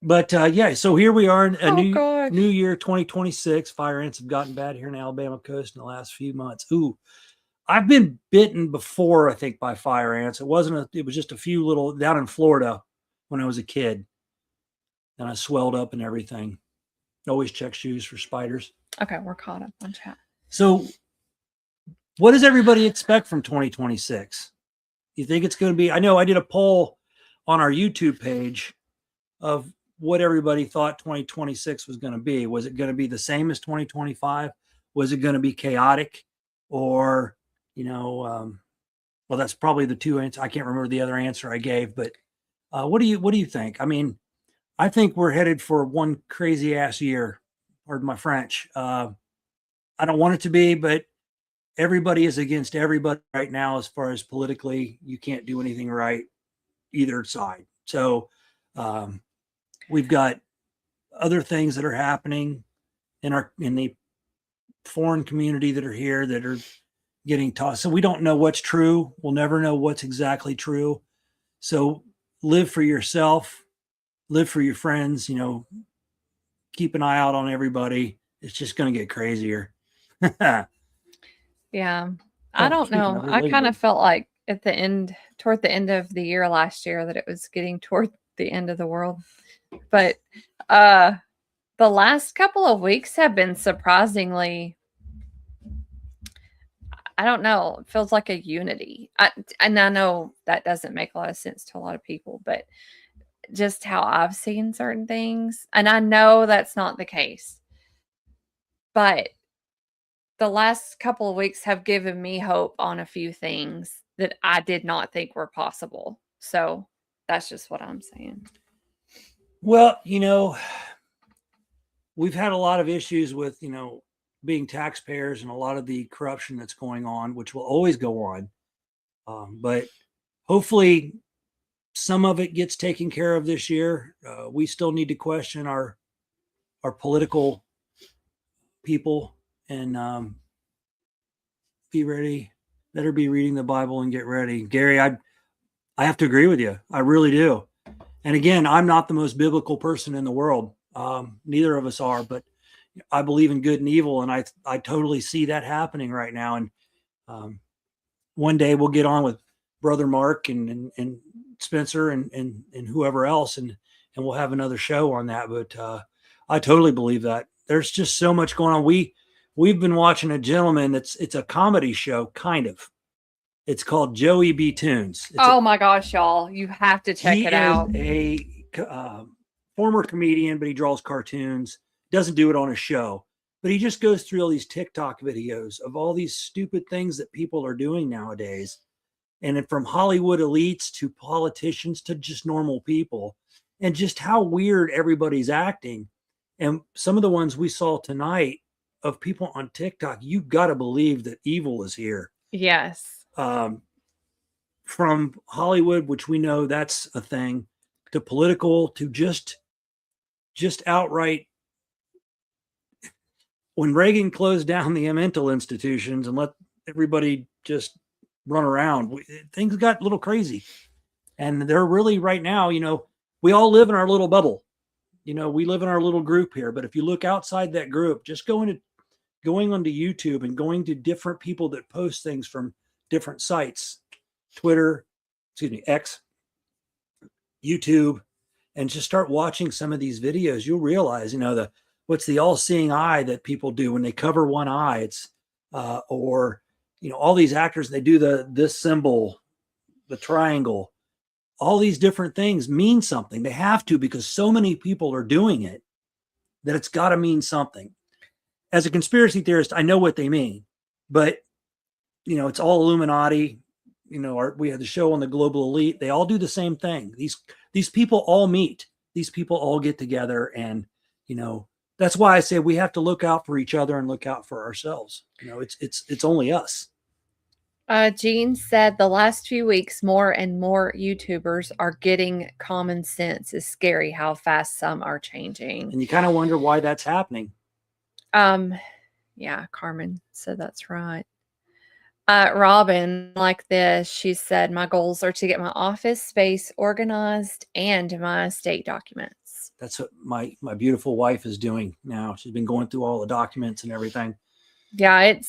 But yeah, so here we are in a new year, 2026. Fire ants have gotten bad here in the Alabama coast in the last few months. Ooh, I've been bitten before, I think, by fire ants. It was just a few little down in Florida when I was a kid. And I swelled up and everything. Always check shoes for spiders. Okay, we're caught up on chat. So what does everybody expect from 2026? You think it's going to be, I know I did a poll on our YouTube page of what everybody thought 2026 was going to be. Was it going to be the same as 2025? Was it going to be chaotic? Or, well, that's probably the two answers. I can't remember the other answer I gave, but what do you think? I mean, I think we're headed for one crazy ass year, pardon my French. I don't want it to be, but everybody is against everybody right now. As far as politically, you can't do anything right either side. So, we've got other things that are happening in the foreign community that are here that are getting tossed. So we don't know what's true. We'll never know what's exactly true. So live for yourself, live for your friends, keep an eye out on everybody. It's just going to get crazier. Yeah. I don't know. I kind of felt like toward the end of the year last year that it was getting toward the end of the world. But the last couple of weeks have been surprisingly, I don't know, it feels like a unity. And I know that doesn't make a lot of sense to a lot of people, but just how I've seen certain things, and I know that's not the case, but the last couple of weeks have given me hope on a few things that I did not think were possible. So that's just what I'm saying. Well, we've had a lot of issues with, being taxpayers and a lot of the corruption that's going on, which will always go on. But hopefully some of it gets taken care of this year. We still need to question our political people and be ready. Better be reading the Bible and get ready. Gary, I have to agree with you. I really do. And again, I'm not the most biblical person in the world. Neither of us are, but I believe in good and evil, and I totally see that happening right now. And one day we'll get on with Brother Mark and Spencer and whoever else, and we'll have another show on that. But I totally believe that there's just so much going on. We've been watching a gentleman it's a comedy show, kind of. It's called Joey B. Tunes. My gosh, y'all, you have to check it out. He is a former comedian, but he draws cartoons. Doesn't do it on a show, but he just goes through all these TikTok videos of all these stupid things that people are doing nowadays. And from Hollywood elites to politicians to just normal people, and just how weird everybody's acting. And some of the ones we saw tonight of people on TikTok, you got to believe that evil is here. Yes. From Hollywood, which we know that's a thing, to political, to just outright. When Reagan closed down the mental institutions and let everybody just run around, things got a little crazy. And they're really right now, we all live in our little bubble. We live in our little group here. But if you look outside that group, just going onto YouTube and going to different people that post things from different sites, X, YouTube, and just start watching some of these videos, you'll realize, what's the all-seeing eye that people do when they cover one eye. It's or all these actors, they do this symbol, the triangle, all these different things mean something. They have to, because so many people are doing it that it's got to mean something. As a conspiracy theorist, I know what they mean, but it's all Illuminati. We had the show on the global elite. They all do the same thing. These people all meet. These people all get together, and that's why I say we have to look out for each other and look out for ourselves. It's only us. Jean said the last few weeks, more and more YouTubers are getting common sense. It's scary how fast some are changing. And you kind of wonder why that's happening. Yeah, Carmen said that's right. Robin, like this, she said, my goals are to get my office space organized and my estate documents. That's what my beautiful wife is doing now. She's been going through all the documents and everything. Yeah,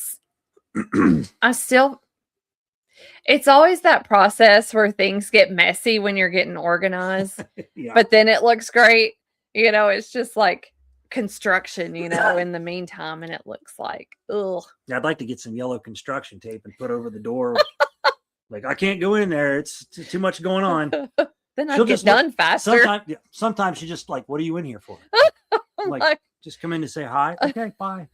it's always that process where things get messy when you're getting organized, yeah. But then it looks great. It's just like construction, in the meantime, and it looks like, ugh. Yeah, I'd like to get some yellow construction tape and put over the door. Like, I can't go in there. It's too much going on. Then I'll get done faster. Sometimes she's just like, what are you in here for? Just come in to say hi. Okay, bye.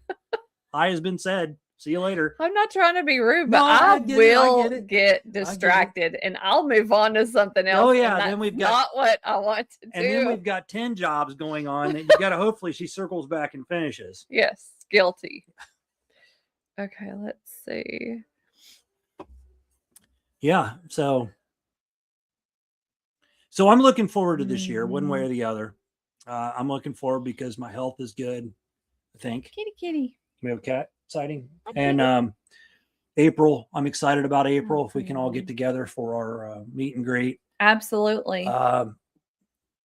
Hi has been said. See you later. I'm not trying to be rude, but I will get distracted and I'll move on to something else. Oh yeah, then we've got not what I want to do. And then we've got 10 jobs going on, and you got to hopefully she circles back and finishes. Yes, guilty. Okay, let's see. Yeah, so I'm looking forward to this year, one way or the other. I'm looking forward because my health is good, I think. Kitty. We have a cat sighting. And April, I'm excited about April, if we can all get together for our meet and greet. Absolutely.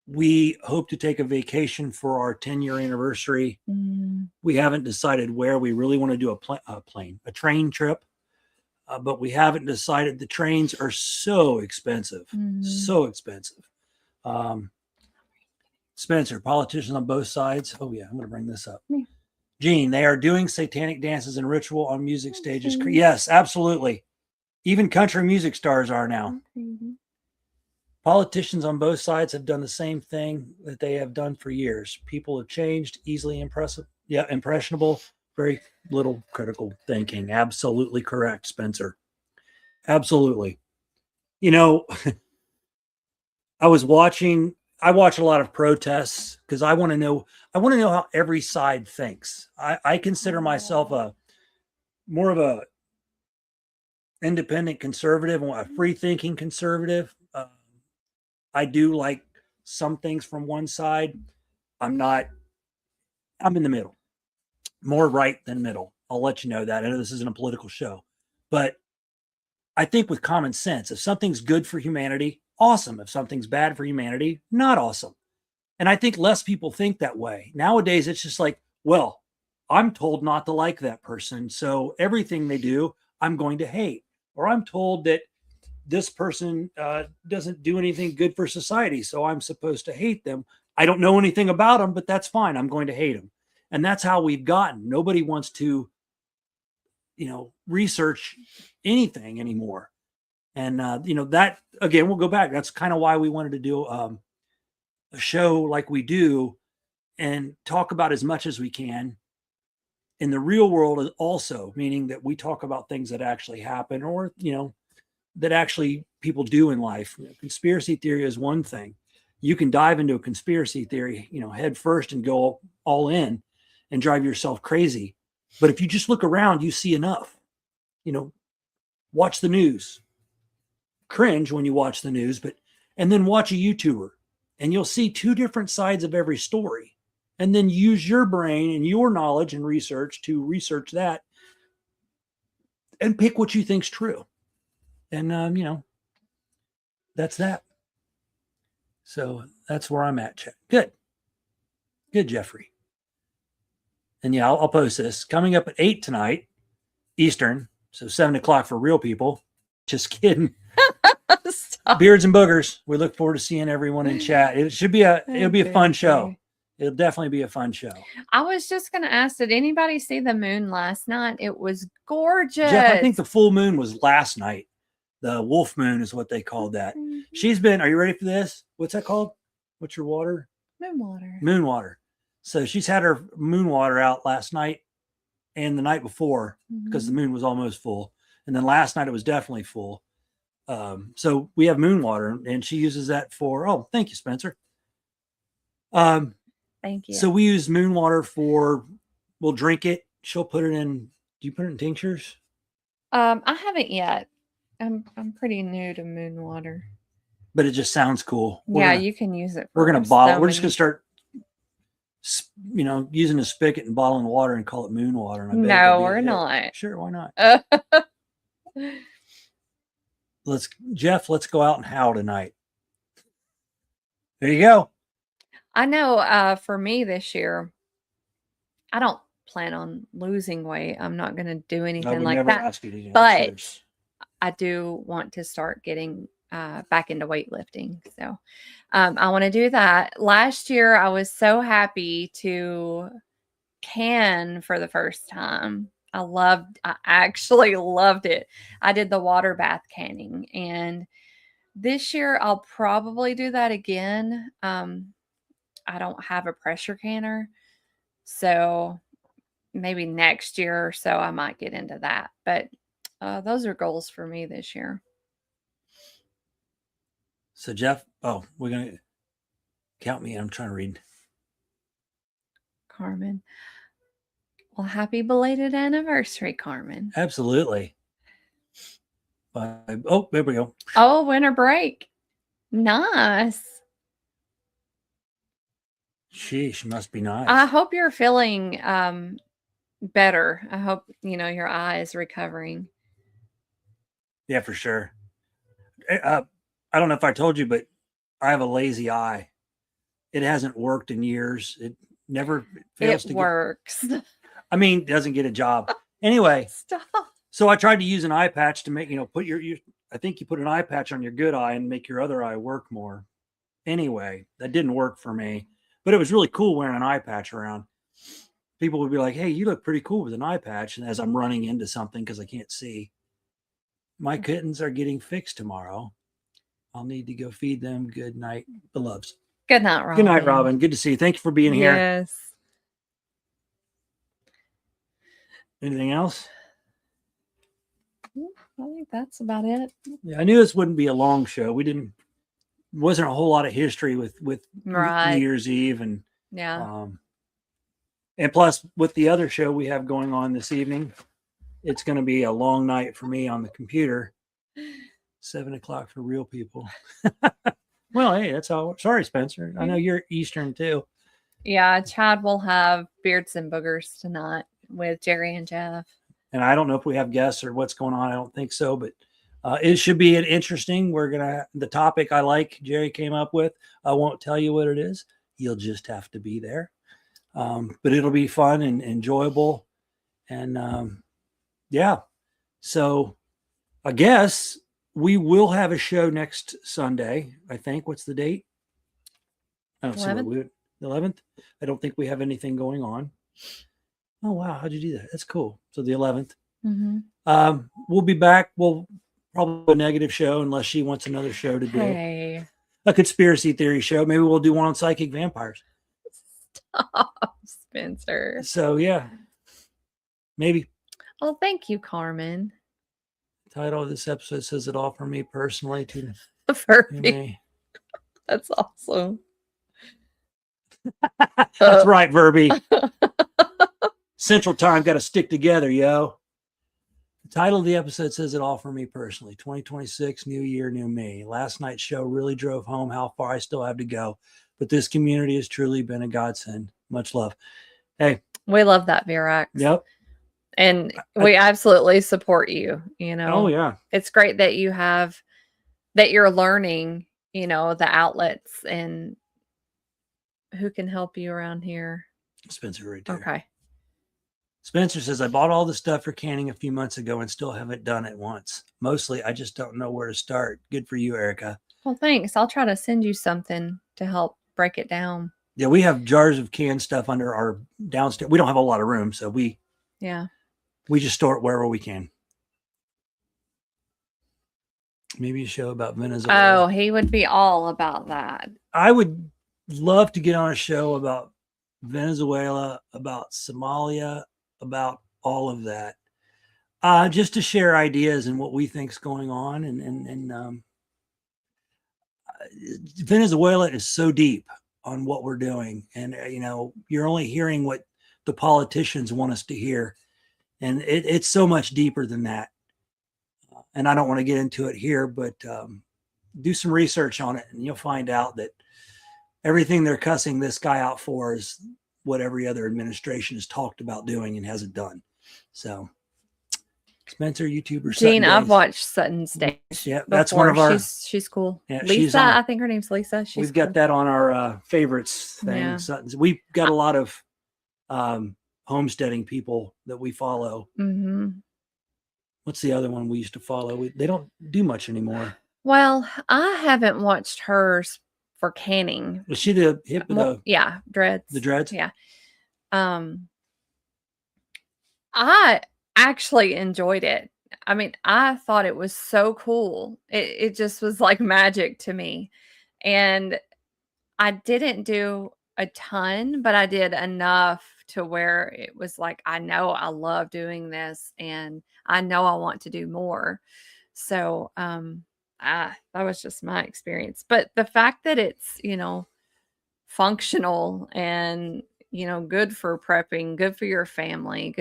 We hope to take a vacation for our 10-year anniversary. We haven't decided where. We really want to do a train trip, but we haven't decided. The trains are so expensive, so expensive. Spencer, politicians on both sides. Oh yeah, I'm going to bring this up. Yeah. Gene, they are doing satanic dances and ritual on music stages. Okay. Yes, absolutely. Even country music stars are now. Okay. Politicians on both sides have done the same thing that they have done for years. People have changed, easily impressionable, very little critical thinking. Absolutely correct, Spencer. Absolutely. You know, I watch a lot of protests because I want to know how every side thinks. I consider myself more of a independent conservative, a free thinking conservative. I do like some things from one side. I'm in the middle, more right than middle. I'll let you know that. I know this isn't a political show, but I think with common sense, if something's good for humanity, awesome. If something's bad for humanity, not awesome. And I think less people think that way. Nowadays, it's just like, well, I'm told not to like that person. So everything they do, I'm going to hate. Or I'm told that this person doesn't do anything good for society. So I'm supposed to hate them. I don't know anything about them, but that's fine. I'm going to hate them. And that's how we've gotten. Nobody wants to, research anything anymore. And, that, again, we'll go back. That's kind of why we wanted to do a show like we do and talk about as much as we can in the real world also, meaning that we talk about things that actually happen or, that actually people do in life. Conspiracy theory is one thing. You can dive into a conspiracy theory, head first and go all in and drive yourself crazy. But if you just look around, you see enough. Watch the news. Cringe when you watch the news, and then watch a YouTuber and you'll see two different sides of every story. And then use your brain and your knowledge and research to research that and pick what you think's true. And, that's that. So that's where I'm at. Good, Jeffrey. And yeah, I'll post this coming up at 8 tonight, Eastern. So 7 o'clock for real people. Just kidding. Beards and boogers. We look forward to seeing everyone in chat. It'll be a fun show. It'll definitely be a fun show. I was just going to ask, did anybody see the moon last night? It was gorgeous. Jeff, I think the full moon was last night. The wolf moon is what they called that. Are you ready for this? What's that called? What's your water? Moon water. Moon water. So she's had her moon water out last night and the night before because the moon was almost full. And then last night it was definitely full. So we have moon water and she uses that for, thank you, Spencer. Thank you. So we use moon water we'll drink it. She'll put it in. Do you put it in tinctures? I haven't yet. I'm pretty new to moon water. But it just sounds cool. You can use it. We're going to bottle. We're just going to start, using a spigot and bottling water and call it moon water. No, we're not. Sure, why not? Jeff, let's go out and howl tonight. There you go. I know for me this year, I don't plan on losing weight. I'm not going to do anything like that. But I do want to start getting back into weightlifting. So I want to do that. Last year, I was so happy to can for the first time. I actually loved it. I did the water bath canning. And this year, I'll probably do that again. I don't have a pressure canner. So maybe next year or so, I might get into that. But those are goals for me this year. So Jeff, we're going to count me in. I'm trying to read. Carmen. Well, happy belated anniversary, Carmen. Absolutely. There we go. Oh, winter break. Nice. Sheesh, must be nice. I hope you're feeling better. I hope, your eye is recovering. Yeah, for sure. I don't know if I told you, but I have a lazy eye. It hasn't worked in years. It never fails to works. It doesn't get a job. Anyway. Stop. So I tried to use an eye patch to make, put I think you put an eye patch on your good eye and make your other eye work more. Anyway, that didn't work for me. But it was really cool wearing an eye patch around. People would be like, "Hey, you look pretty cool with an eye patch." And as I'm running into something because I can't see, my kittens are getting fixed tomorrow. I'll need to go feed them. Good night, beloveds. Good night, Robin. Good night, Robin. Good to see you. Thank you for being here. Yes. Anything else? I think that's about it. Yeah, I knew this wouldn't be a long show. Wasn't a whole lot of history with Right. New Year's Eve Yeah. And plus with the other show we have going on this evening, it's going to be a long night for me on the computer. 7:00 for real people. Well, hey, that's all. Sorry, Spencer. I know you're Eastern too. Yeah, Chad will have Beards and Boogers tonight with Jerry and Jeff. And I don't know if we have guests or what's going on. I don't think so, but it should be an interesting. The topic I like Jerry came up with. I won't tell you what it is. You'll just have to be there. But it'll be fun and enjoyable. And yeah, so I guess we will have a show next Sunday. I think. What's the date? I don't see what the 11th. I don't think we have anything going on. Oh wow, how'd you do that? That's cool. So the 11th. Mm-hmm. We'll be back. We'll probably a negative show unless she wants another show to do. Hey. A conspiracy theory show. Maybe we'll do one on psychic vampires. Stop, Spencer. So yeah, maybe. Well, thank you, Carmen. The title of this episode says it all for me personally. Verby. That's awesome. That's right, Verby. Central Time got to stick together, yo. The title of the episode says it all for me personally. 2026, new year, new me. Last night's show really drove home how far I still have to go, but this community has truly been a godsend. Much love. Hey, we love that, Virax. Yep. And we absolutely support you. You know, oh yeah, it's great that you're learning, you know, the outlets and who can help you around here. Spencer right there. Okay. Spencer says, I bought all the stuff for canning a few months ago and still haven't done it once. Mostly, I just don't know where to start. Good for you, Erica. Well, thanks. I'll try to send you something to help break it down. Yeah, we have jars of canned stuff under our downstairs. We don't have a lot of room, so we just store it wherever we can. Maybe a show about Venezuela. Oh, he would be all about that. I would love to get on a show about Venezuela, about Somalia, about all of that, just to share ideas and what we think is going on. And Venezuela is so deep on what we're doing, and you know, you're only hearing what the politicians want us to hear, and it's so much deeper than that. And I don't want to get into it here, but do some research on it, and you'll find out that everything they're cussing this guy out for is what every other administration has talked about doing and hasn't done. So, Spencer, YouTuber. Gene, I've watched Sutton's Days. Yeah, that's one of our. She's cool. Yeah, Lisa, I think her name's Lisa. We've got that on our favorites thing. Yeah. Sutton's. We've got a lot of homesteading people that we follow. Mm-hmm. What's the other one we used to follow? They don't do much anymore. Well, I haven't watched hers for canning. Was she the hip of the? Yeah, dreads. The dreads. Yeah. I actually enjoyed it. I mean, I thought it was so cool. It just was like magic to me. And I didn't do a ton, but I did enough to where it was like, I know I love doing this and I know I want to do more. So, that was just my experience. But the fact that it's, you know, functional and, you know, good for prepping, good for your family,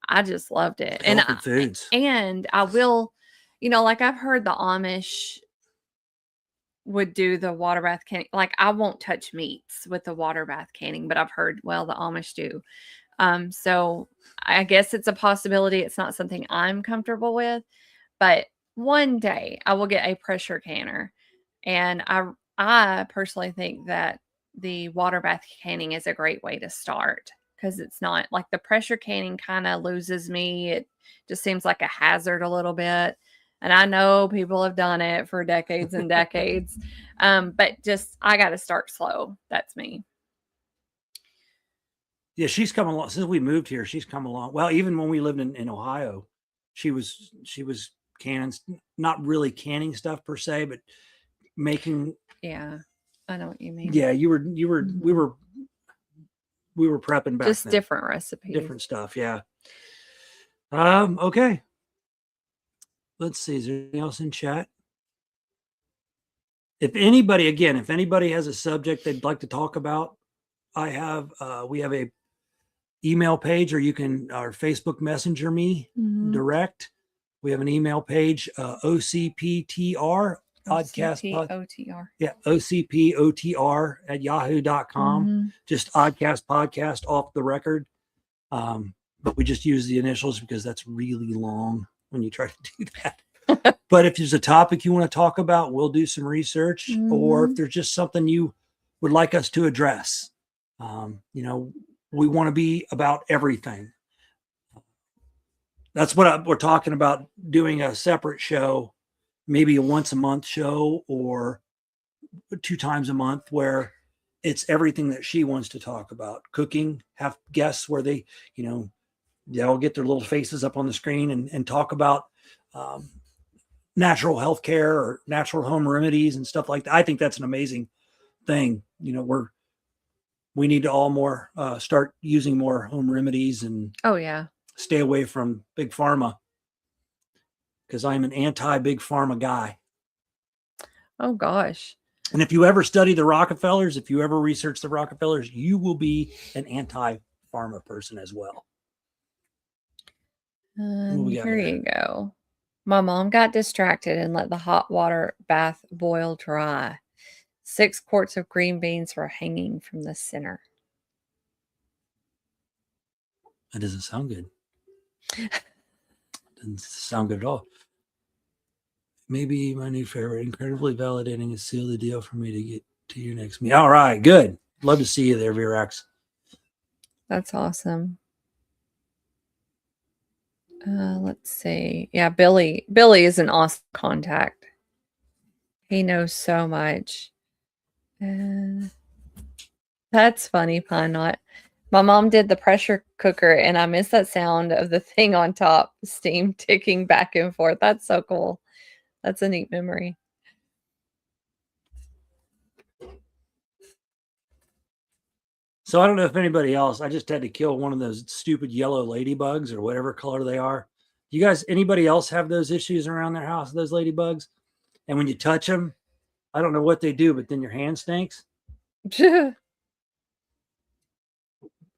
I just loved it. Healthy foods. And I will, you know, like I've heard the Amish would do the water bath canning. Like I won't touch meats with the water bath canning, but I've heard, well, the Amish do. So I guess it's a possibility. It's not something I'm comfortable with, but one day I will get a pressure canner. And I personally think that the water bath canning is a great way to start because it's not like the pressure canning kind of loses me. It just seems like a hazard a little bit. And I know people have done it for decades and decades. But just, I got to start slow. That's me. Yeah, she's come along since we moved here. She's come along. Well, even when we lived in Ohio, she was canning, not really canning stuff per se, but making. Yeah, I know what you mean. Yeah, we were prepping back Just then. different recipes, different stuff. Yeah. Okay. Let's see. Is there anything else in chat? If anybody has a subject they'd like to talk about, we have a email page, or you can our Facebook Messenger me direct. We have an email page, OCPTR Oddcast OTR. Yeah, OCPOTR at yahoo.com. Just Oddcast Podcast off the record. But we just use the initials because that's really long when you try to do that. But if there's a topic you want to talk about, we'll do some research. Or if there's just something you would like us to address, we want to be about everything. That's what we're talking about, doing a separate show, maybe a once a month show or 2 times a month, where it's everything that she wants to talk about. Cooking, have guests where they'll get their little faces up on the screen and talk about natural health care or natural home remedies and stuff like that. I think that's an amazing thing. We need to all start using more home remedies and stay away from big pharma, because I'm an anti-big pharma guy. Oh gosh. And if you ever study the Rockefellers, if you ever research the Rockefellers, you will be an anti-pharma person as well. Here you go. My mom got distracted and let the hot water bath boil dry. 6 quarts of green beans were hanging from the center. That doesn't sound good. Doesn't sound good at all. Maybe my new favorite, incredibly validating, is seal the deal for me to get to your next meeting. All right, good. Love to see you there, Virax. That's awesome. Let's see. Yeah, Billy is an awesome contact. He knows so much. That's funny, Pine Knot. My mom did the pressure cooker, and I miss that sound of the thing on top, steam ticking back and forth. That's so cool. That's a neat memory. So I don't know if anybody else, I just had to kill one of those stupid yellow ladybugs or whatever color they are. You guys, anybody else have those issues around their house, those ladybugs? And when you touch them, I don't know what they do, but then your hand stinks.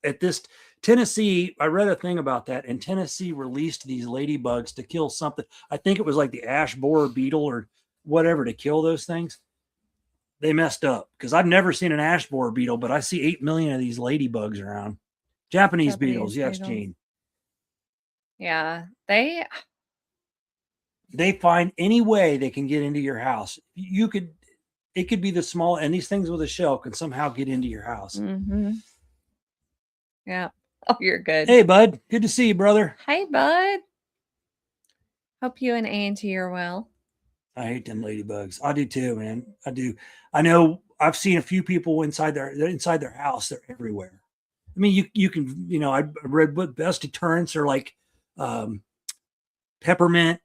At this Tennessee, I read a thing about that, and Tennessee released these ladybugs to kill something. I think it was like the ash borer beetle or whatever, to kill those things. They messed up, because I've never seen an ash borer beetle, but I see 8 million of these ladybugs around. Japanese beetles, yes, Gene. Yeah, they find any way they can get into your house. It could be the small, and these things with a shell can somehow get into your house. Yeah. Oh, you're good. Hey, bud. Good to see you, brother. Hey, bud. Hope you and Auntie are well. I hate them ladybugs. I do too, man. I do. I know I've seen a few people inside their house. They're everywhere. I mean, you can, I read what best deterrents are like peppermint,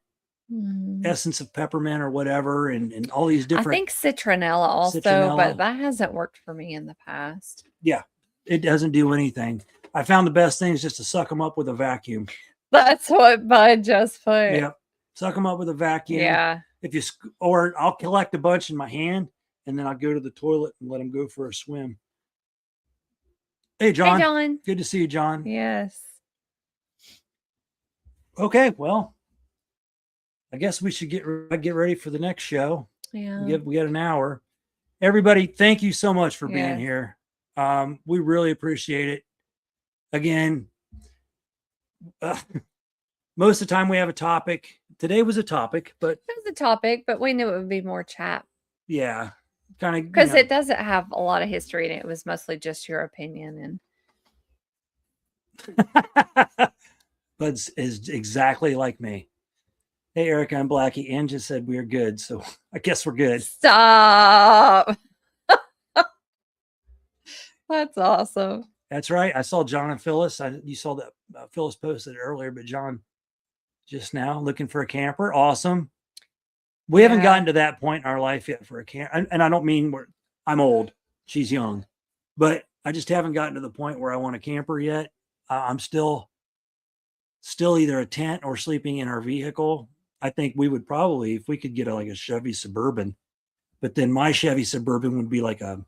essence of peppermint or whatever, and all these different. I think citronella also, but that hasn't worked for me in the past. Yeah, it doesn't do anything. I found the best thing is just to suck them up with a vacuum. That's what Bud just put. Yeah, suck them up with a vacuum. Yeah. Or I'll collect a bunch in my hand, and then I'll go to the toilet and let them go for a swim. Hey, John. Hey, John. Good to see you, John. Yes. Okay, well, I guess we should get ready for the next show. Yeah. We got an hour. Everybody, thank you so much for being here. We really appreciate it. Again, most of the time we have a topic. Today was a topic, but it was a topic, but we knew it would be more chat. Yeah, kind of, because it doesn't have a lot of history, and it was mostly just your opinion. And Bud's is exactly like me. Hey, Erica and Blackie. Ann just said we're good. So I guess we're good. Stop. That's awesome. That's right. I saw John and Phyllis. You saw that Phyllis posted it earlier, but John just now looking for a camper. Awesome. We haven't gotten to that point in our life yet for a camper. And I don't mean I'm old. She's young. But I just haven't gotten to the point where I want a camper yet. I'm still either a tent or sleeping in our vehicle. I think we would probably, if we could get like a Chevy Suburban, but then my Chevy Suburban would be like a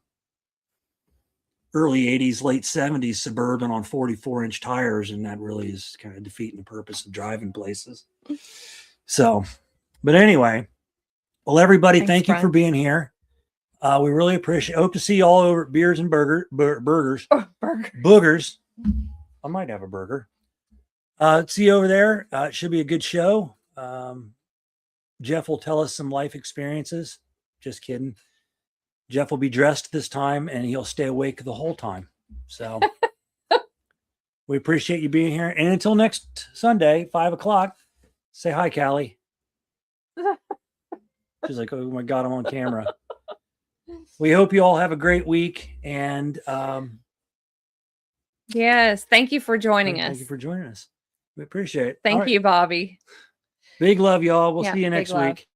early 80s, late 70s Suburban on 44-inch tires. And that really is kind of defeating the purpose of driving places. So, but anyway, well, everybody, thank you for being here. We really appreciate it. Hope to see you all over at Beers and Burgers. Boogers. I might have a burger. See you over there. It should be a good show. Jeff will tell us some life experiences. Just kidding. Jeff will be dressed this time and he'll stay awake the whole time. So we appreciate you being here. And until next Sunday, 5:00, say hi, Callie. She's like, oh my God, I'm on camera. We hope you all have a great week. And yes, thank you for joining us. Thank you for joining us. We appreciate it. Thank you, Bobby. Big love, y'all. We'll see you next week.